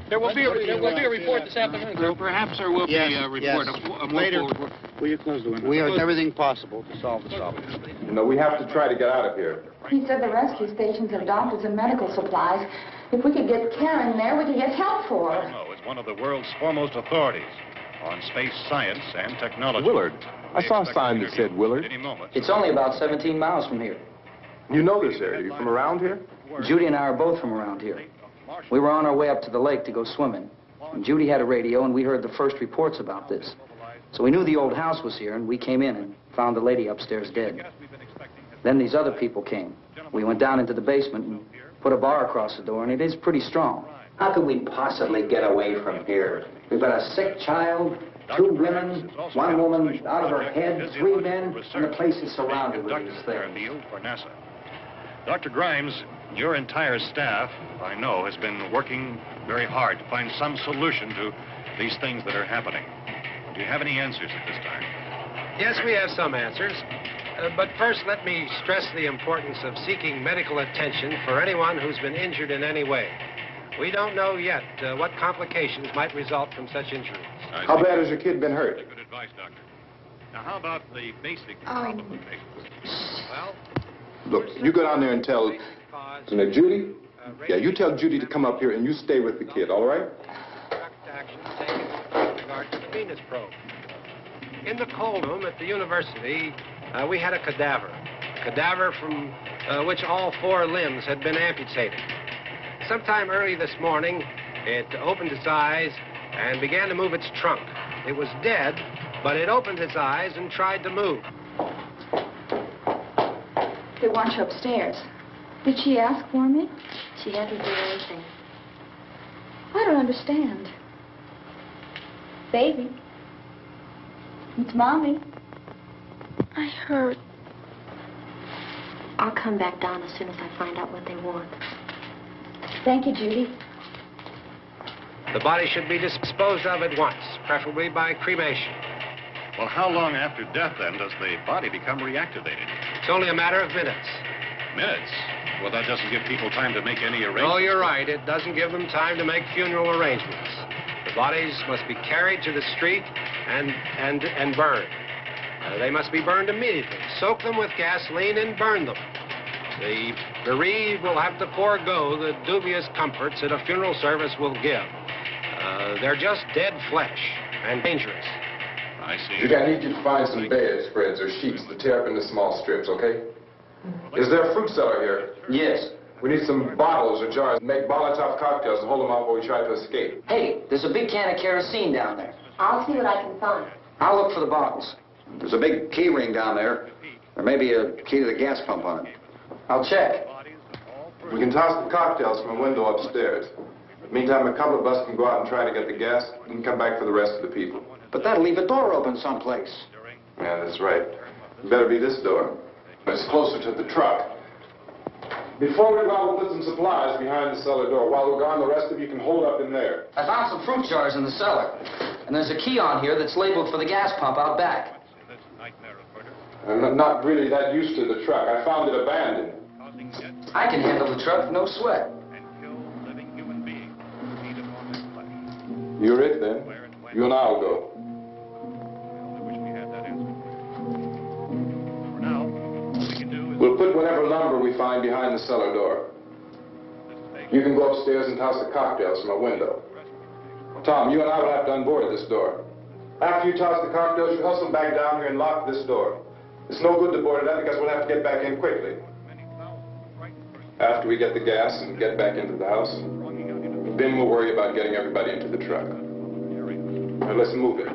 There will be a report this afternoon. Perhaps there will be a report. Later. Will you close the window? We are doing everything possible to solve the problem. You know, we have to try to get out of here. He said the rescue stations have doctors and medical supplies. If we could get care in there, we could get help for her. No, it's one of the world's foremost authorities on space science and technology. Willard. I saw a sign that said Willard. Any moment. It's only about 17 miles from here. You know this area. You from around here? Judy and I are both from around here. We were on our way up to the lake to go swimming. And Judy had a radio, and we heard the first reports about this. So we knew the old house was here, and we came in and found the lady upstairs dead. Then these other people came. We went down into the basement and put a bar across the door, and it is pretty strong. How could we possibly get away from here? We've got a sick child, 2 women, 1 woman out of her head, 3 men, and the place is surrounded with these things. For NASA. Dr. Grimes, your entire staff, I know, has been working very hard to find some solution to these things that are happening. Do you have any answers at this time? Yes, we have some answers. But first, let me stress the importance of seeking medical attention for anyone who's been injured in any way. We don't know yet what complications might result from such injuries. How bad has your kid been hurt? Good advice, Doctor. Now, how about the basic complications? Well, Look, you go down there and tell... Judy? Yeah, you tell Judy to come up here and you stay with the kid, all right? direct action taken with regard to the Venus probe. In the cold room at the university, we had a cadaver from which all 4 limbs had been amputated. Sometime early this morning, it opened its eyes and began to move its trunk. It was dead, but it opened its eyes and tried to move. They want you upstairs. Did she ask for me? She hasn't done anything. I don't understand. Baby. It's Mommy. I heard. I'll come back down as soon as I find out what they want. Thank you, Judy. The body should be disposed of at once, preferably by cremation. Well, how long after death, then, does the body become reactivated? It's only a matter of minutes. Minutes? Well, that doesn't give people time to make any arrangements. Oh, you're right. It doesn't give them time to make funeral arrangements. The bodies must be carried to the street and burned. They must be burned immediately. Soak them with gasoline and burn them. The bereaved will have to forego the dubious comforts that a funeral service will give. They're just dead flesh and dangerous. I see. Judy, I need you to find some bedspreads or sheets to tear up into small strips, okay? Is there a fruit cellar here? Yes. We need some bottles or jars. Make Molotov cocktails and hold them out while we try to escape. Hey, there's a big can of kerosene down there. I'll see what I can find. I'll look for the bottles. There's a big key ring down there. There may be a key to the gas pump on it. I'll check. We can toss the cocktails from a window upstairs. Meantime, a couple of us can go out and try to get the gas and come back for the rest of the people. But that'll leave a door open someplace. Yeah, that's right. It better be this door. It's closer to the truck. Before we go out, we'll put some supplies behind the cellar door. While we're gone, the rest of you can hold up in there. I found some fruit jars in the cellar. And there's a key on here that's labeled for the gas pump out back. I'm not really that used to the truck. I found it abandoned. I can handle the truck, no sweat. You're it, then. You and I'll go. We'll put whatever lumber we find behind the cellar door. You can go upstairs and toss the cocktails from a window. Tom, you and I will have to unboard this door. After you toss the cocktails, you hustle back down here and lock this door. It's no good to board it up because we'll have to get back in quickly. After we get the gas and get back into the house, then we'll worry about getting everybody into the truck. Now let's move it.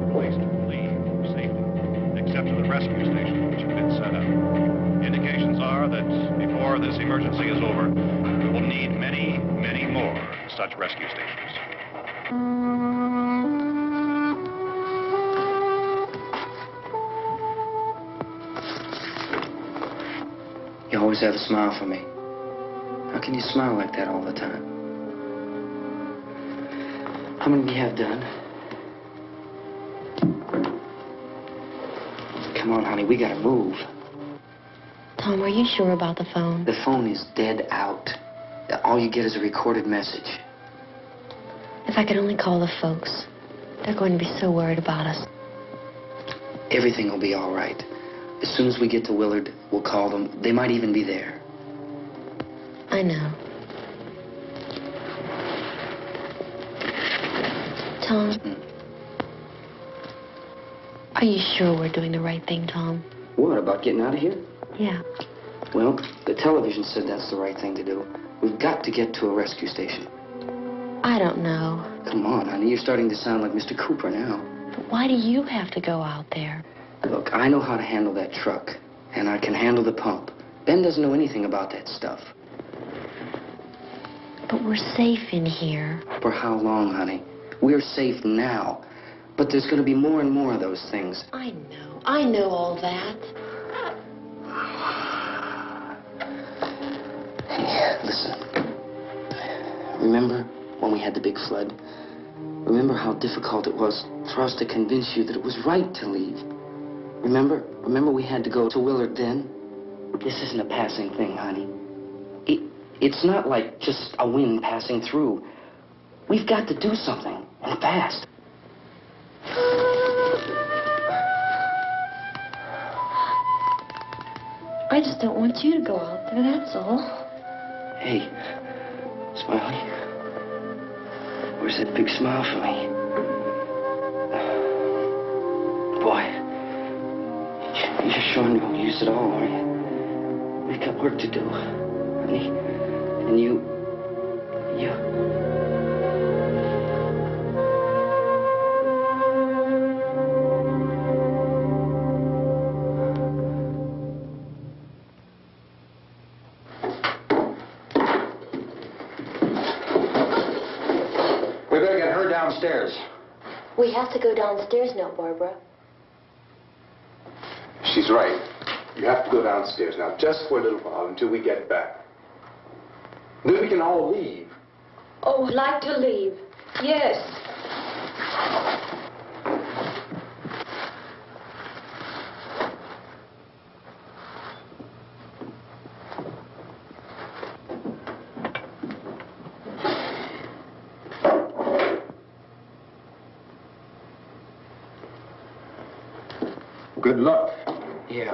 Place to leave safely, except to the rescue station, which have been set up. Indications are that before this emergency is over, we will need many, many more such rescue stations. You always have a smile for me. How can you smile like that all the time? How many do you have done? Come on, honey, we gotta move. Tom, are you sure about the phone? The phone is dead out. All you get is a recorded message. If I could only call the folks. They're going to be so worried about us. Everything will be all right. As soon as we get to Willard, we'll call them. They might even be there. I know. Tom? Are you sure we're doing the right thing, Tom? What, about getting out of here? Yeah. Well, the television said that's the right thing to do. We've got to get to a rescue station. I don't know. Come on, honey, you're starting to sound like Mr. Cooper now. But why do you have to go out there? Look, I know how to handle that truck, and I can handle the pump. Ben doesn't know anything about that stuff. But we're safe in here. For how long, honey? We're safe now. But there's going to be more and more of those things. I know. I know all that. Hey, listen. Remember when we had the big flood? Remember how difficult it was for us to convince you that it was right to leave? Remember? Remember we had to go to Willard then? This isn't a passing thing, honey. It's not like just a wind passing through. We've got to do something, and fast. I just don't want you to go out there, that's all. Hey, Smiley. Where's that big smile for me? Boy, you're sure you won't use it all, are you? We've got work to do, honey. And you... We better get her downstairs. We have to go downstairs now, Barbara. She's right. You have to go downstairs now, just for a little while, until we get back. Then we can all leave. Oh, I'd like to leave. Yes. Good luck. Yeah.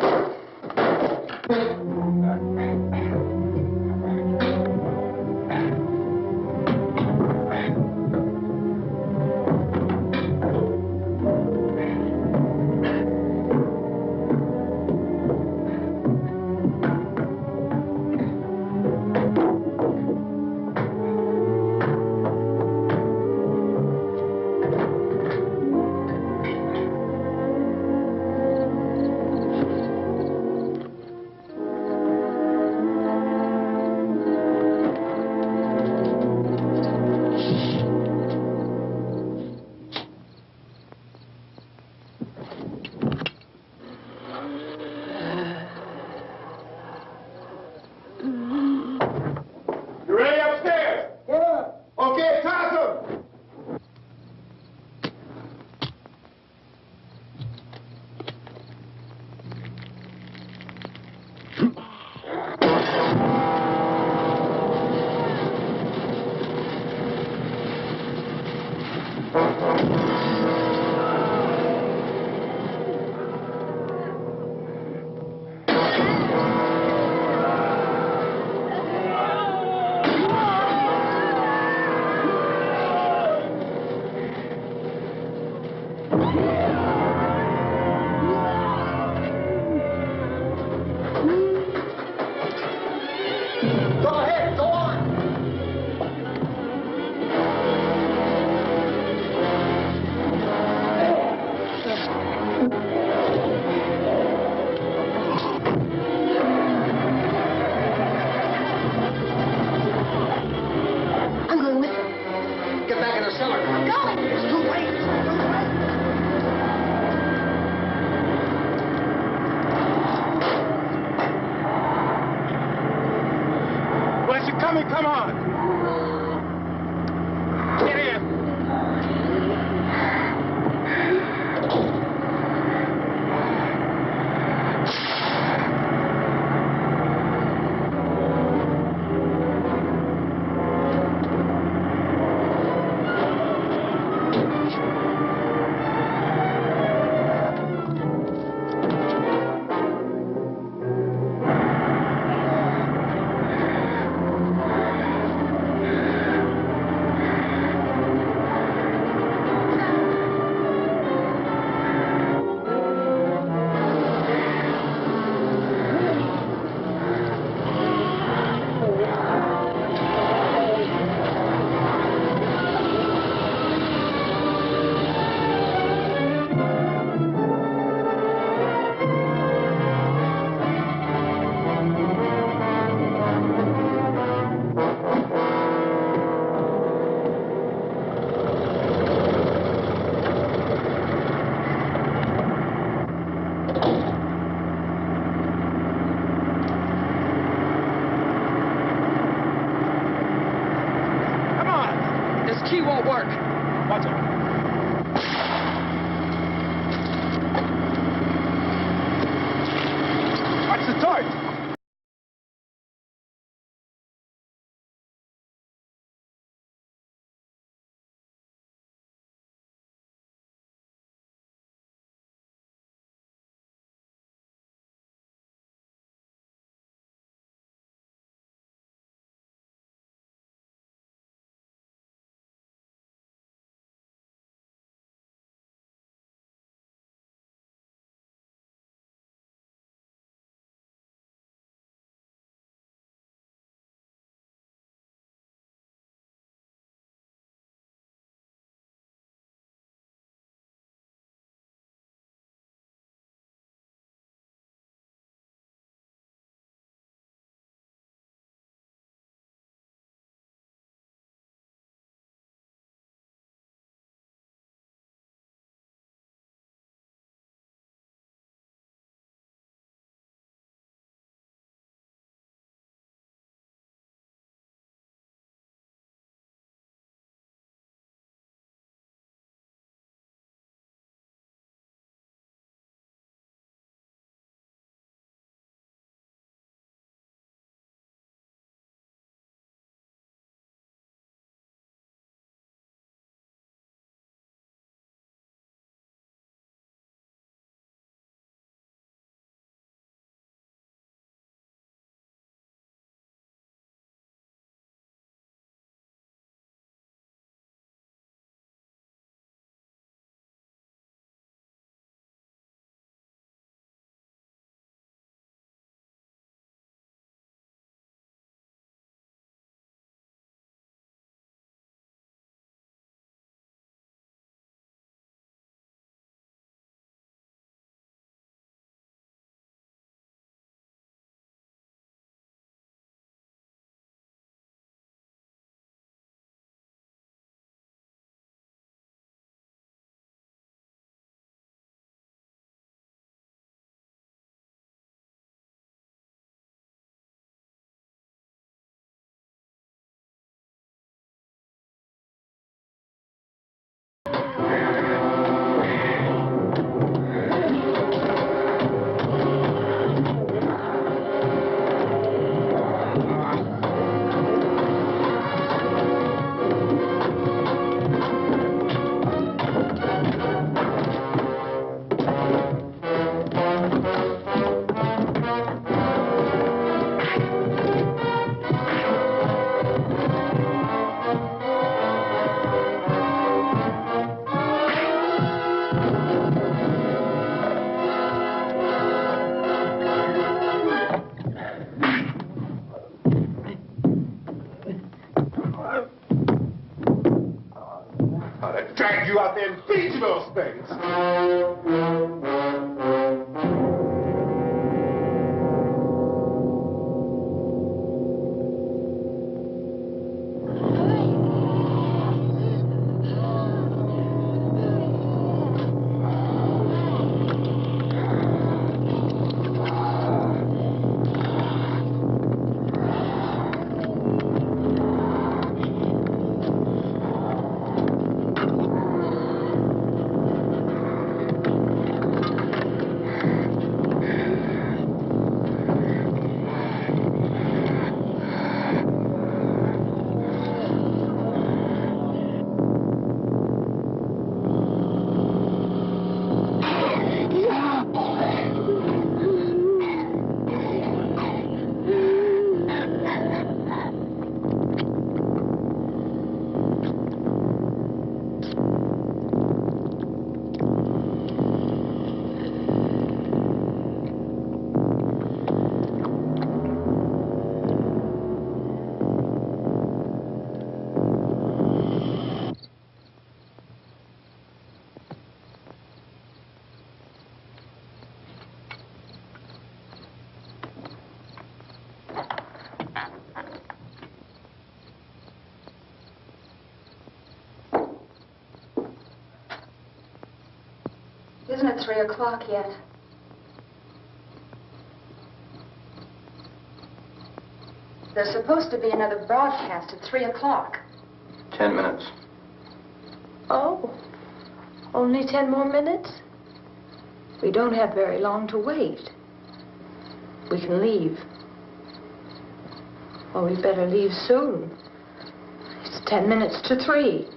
Come on. Get in. drag you out there and feed you those things. Isn't it 3 o'clock yet? There's supposed to be another broadcast at 3 o'clock. 10 minutes. Oh, only 10 more minutes? We don't have very long to wait. We can leave. Well, we better leave soon. It's 10 minutes to 3.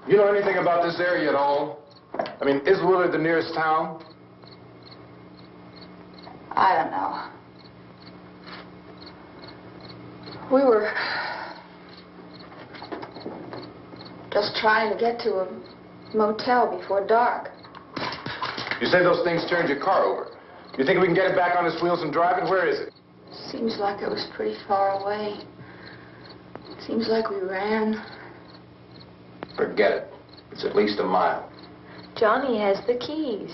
You know anything about this area at all? I mean, is Willard the nearest town? I don't know. We were just trying to get to a motel before dark. You say those things turned your car over. You think we can get it back on its wheels and drive it? Where is it? Seems like it was pretty far away. Seems like we ran. Forget it. It's at least a mile. Johnny has the keys.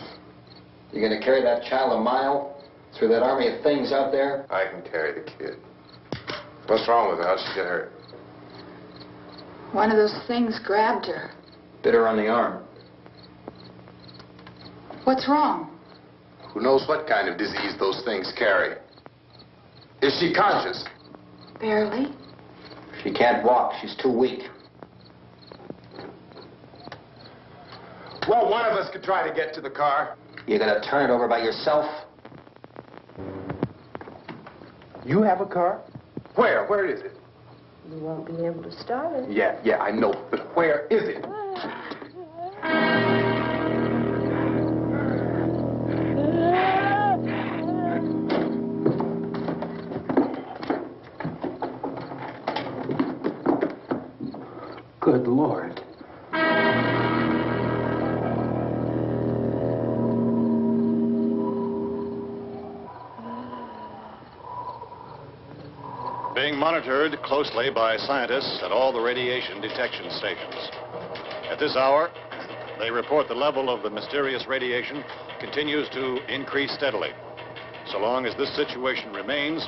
You gonna carry that child a mile through that army of things out there? I can carry the kid. What's wrong with her? How'd she get hurt? One of those things grabbed her. Bit her on the arm. What's wrong? Who knows what kind of disease those things carry? Is she conscious? Barely. She can't walk. She's too weak. Well, one of us could try to get to the car. You gonna turn it over by yourself? You have a car? Where? Where is it? You won't be able to start it. Yeah, I know. But where is it? Good Lord. Being monitored closely by scientists at all the radiation detection stations. At this hour, they report the level of the mysterious radiation continues to increase steadily. So long as this situation remains,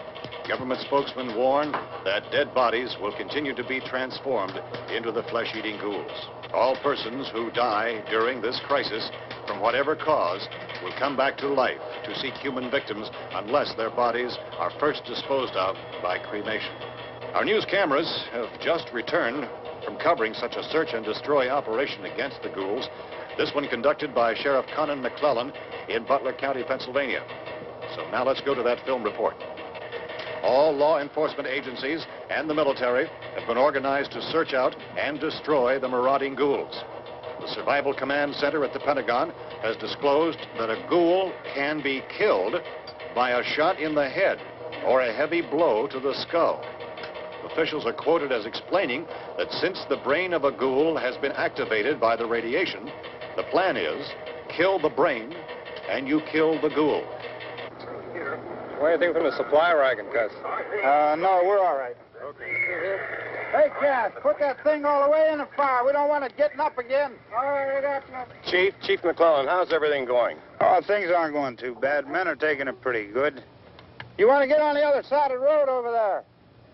government spokesmen warn that dead bodies will continue to be transformed into the flesh-eating ghouls. All persons who die during this crisis, from whatever cause, will come back to life to seek human victims unless their bodies are first disposed of by cremation. Our news cameras have just returned from covering such a search and destroy operation against the ghouls, this one conducted by Sheriff Conan McClellan in Butler County, Pennsylvania. So now let's go to that film report. All law enforcement agencies and the military have been organized to search out and destroy the marauding ghouls. The Survival Command Center at the Pentagon has disclosed that a ghoul can be killed by a shot in the head or a heavy blow to the skull. Officials are quoted as explaining that since the brain of a ghoul has been activated by the radiation, the plan is kill the brain and you kill the ghoul. What do you think from the supply wagon, Cuz? No, we're all right. Hey, Cass, put that thing all the way in the fire. We don't want it getting up again. All right, I got you. Chief McClellan, how's everything going? Oh, things aren't going too bad. Men are taking it pretty good. You want to get on the other side of the road over there?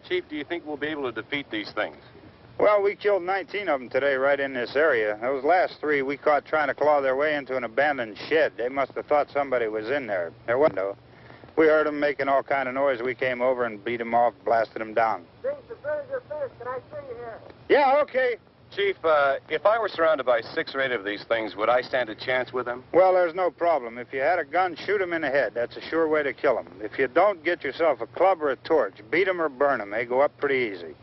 Chief, do you think we'll be able to defeat these things? Well, we killed 19 of them today right in this area. Those last 3 we caught trying to claw their way into an abandoned shed. They must have thought somebody was in there. There wasn't, though. We heard them making all kind of noise. We came over and beat them off, blasted them down. Things are very good fish. Can I see you here? Yeah, okay. Chief, if I were surrounded by 6 or 8 of these things, would I stand a chance with them? Well, there's no problem. If you had a gun, shoot them in the head. That's a sure way to kill them. If you don't, get yourself a club or a torch. Beat them or burn them. They go up pretty easy.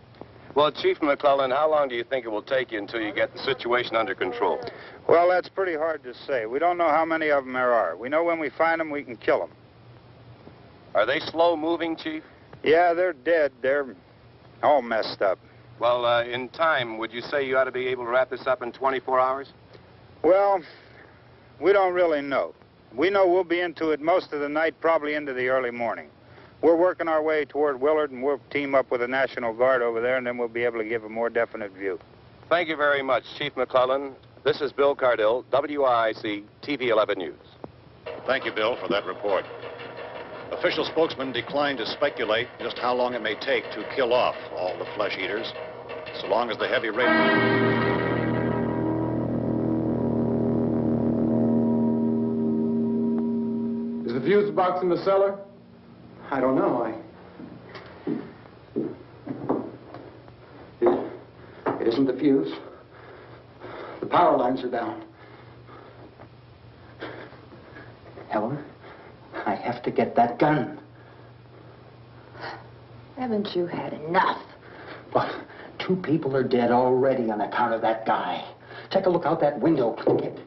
Well, Chief McClellan, how long do you think it will take you until you get the situation under control? Well, that's pretty hard to say. We don't know how many of them there are. We know when we find them, we can kill them. Are they slow-moving, Chief? Yeah, they're dead. They're all messed up. Well, in time, would you say you ought to be able to wrap this up in 24 hours? Well, we don't really know. We know we'll be into it most of the night, probably into the early morning. We're working our way toward Willard, and we'll team up with the National Guard over there, and then we'll be able to give a more definite view. Thank you very much, Chief McClellan. This is Bill Cardill, WIC TV 11 News. Thank you, Bill, for that report. Official spokesman declined to speculate just how long it may take to kill off all the flesh eaters, so long as the heavy rain... Is the fuse box in the cellar? I don't know. It isn't the fuse. The power lines are down. Helen, I have to get that gun. Haven't you had enough? But 2 people are dead already on account of that guy. Take a look out that window, kid.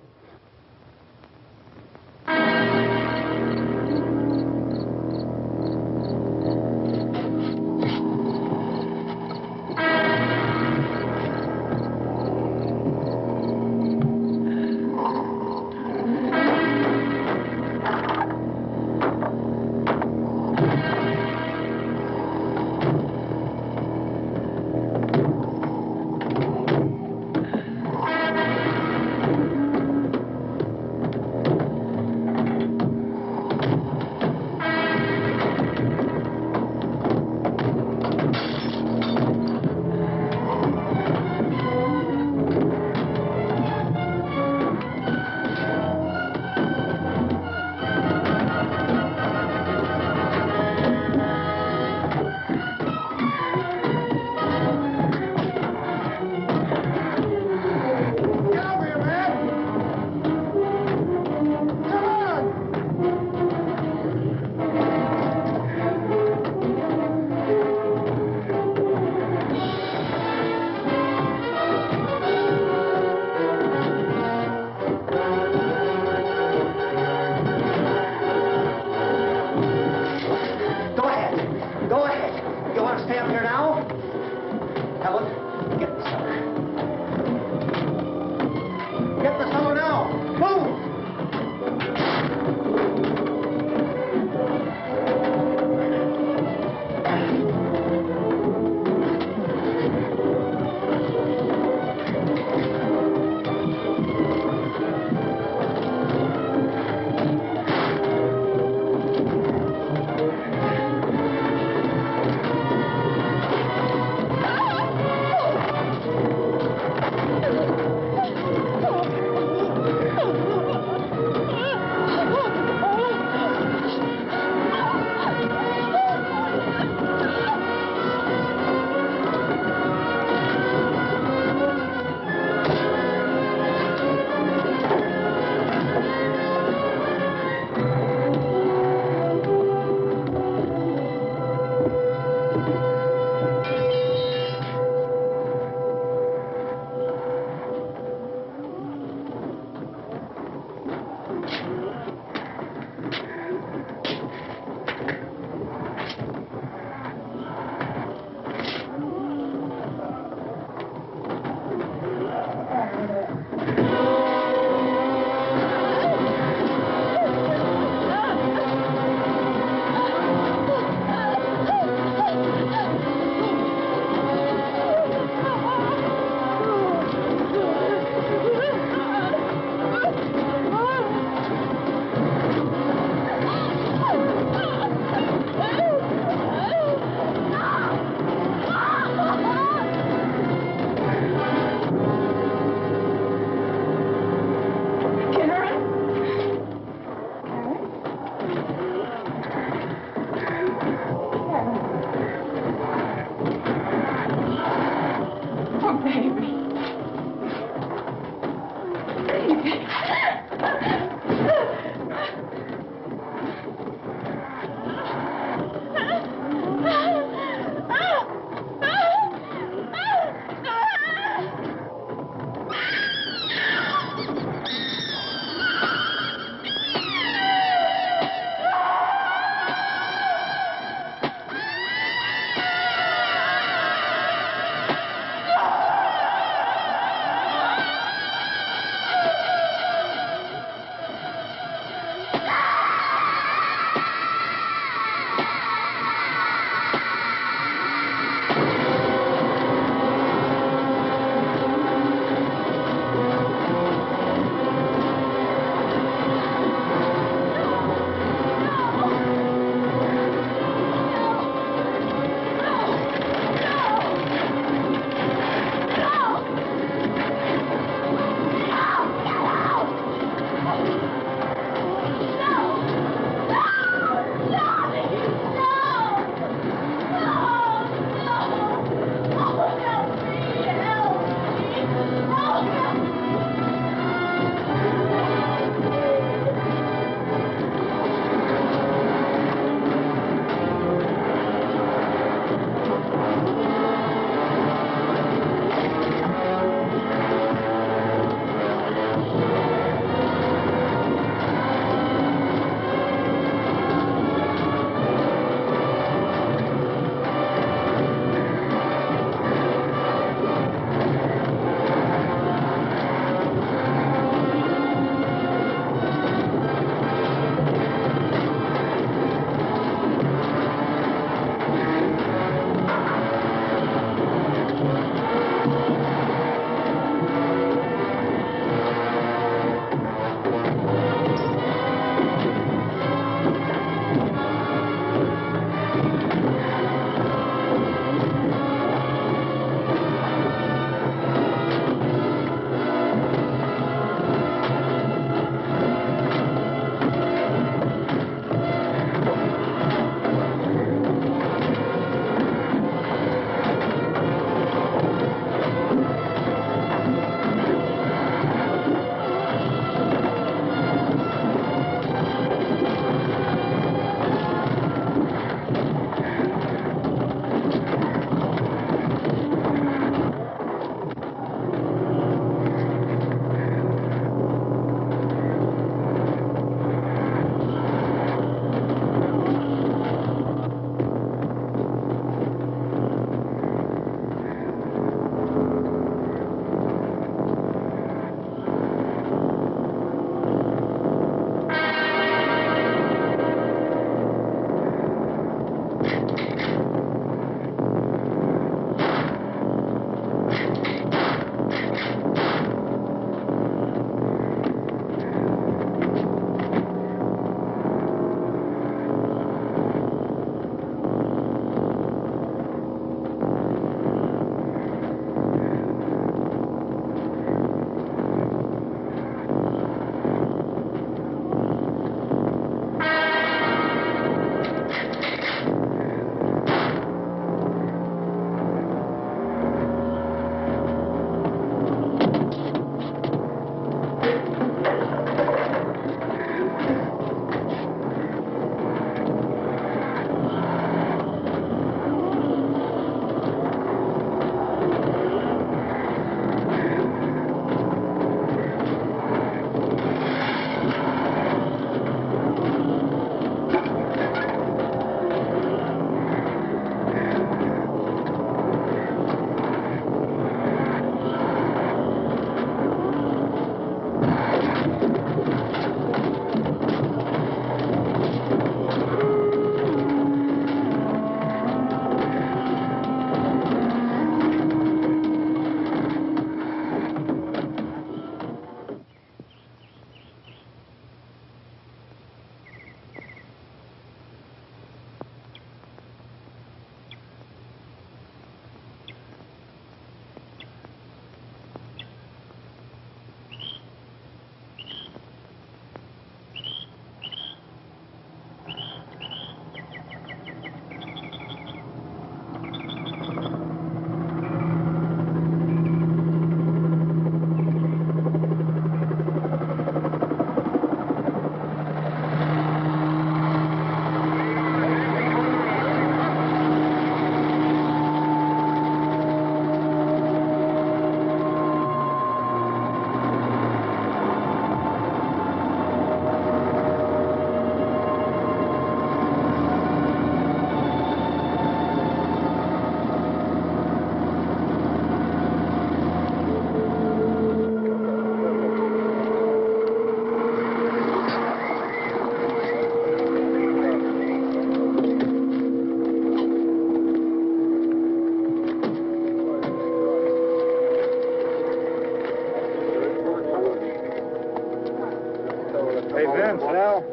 Hey, Vince, Al,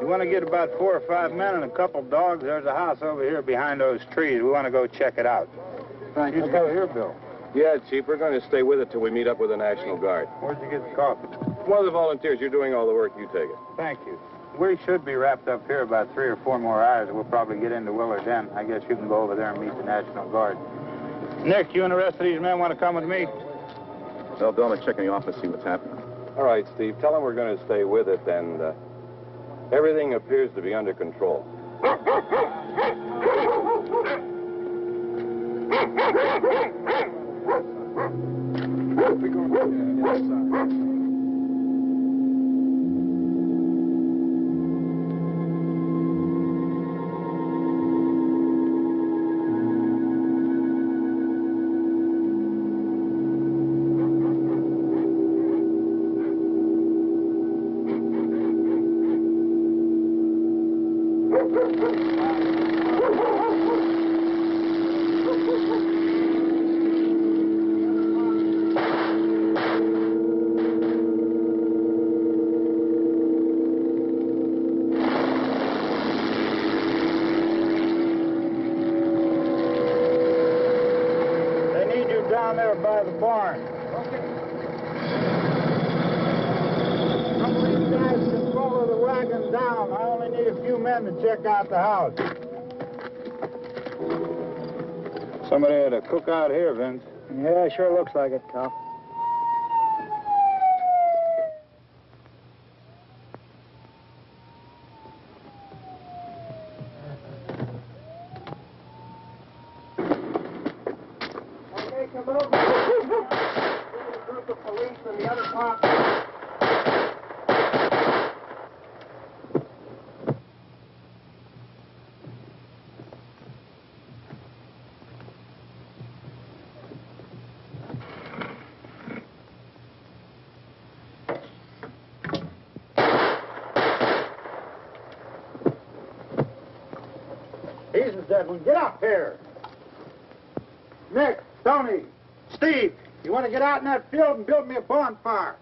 you want to get about 4 or 5 men and a couple dogs? There's a house over here behind those trees. We want to go check it out. Thank you. Go here, Bill. Yeah, Chief, we're going to stay with it till we meet up with the National Guard. Where'd you get the coffee? One of the volunteers, you're doing all the work, you take it. Thank you. We should be wrapped up here about 3 or 4 more hours. We'll probably get into Willard then. I guess you can go over there and meet the National Guard. Nick, you and the rest of these men want to come with me? Well, Bill, I'm checking the office, see what's happening. All right, Steve, tell them we're going to stay with it, and everything appears to be under control. Down there by the barn. Okay. Some of these guys can follow the wagon down. I only need a few men to check out the house. Somebody had a cook out here, Vince. Yeah, sure looks like it, Tom. Edwin, get up here. Nick, Tony, Steve, you want to get out in that field and build me a bonfire?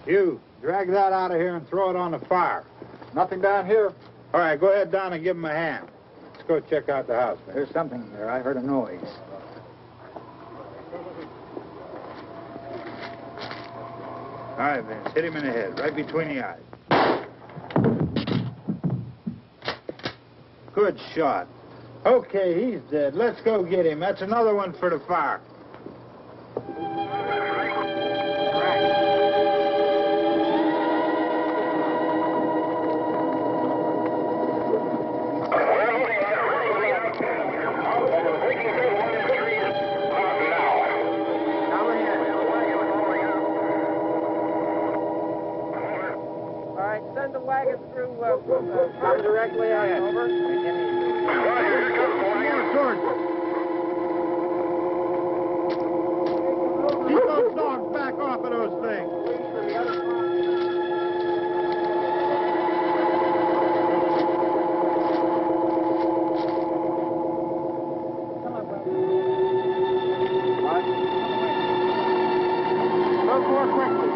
You, drag that out of here and throw it on the fire. Nothing down here? All right, go ahead down and give him a hand. Let's go check out the house. There's something there. I heard a noise. All right, Vince, hit him in the head, right between the eyes. Good shot. Okay, he's dead. Let's go get him. That's another one for the fire. Come directly on over. Keep those dogs back off of those things. Move more quickly.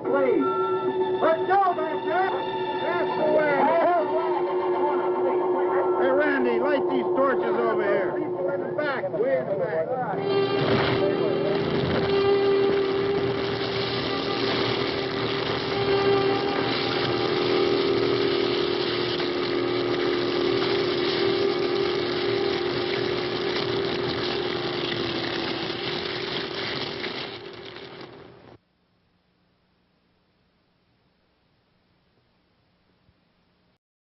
Please. Let's go,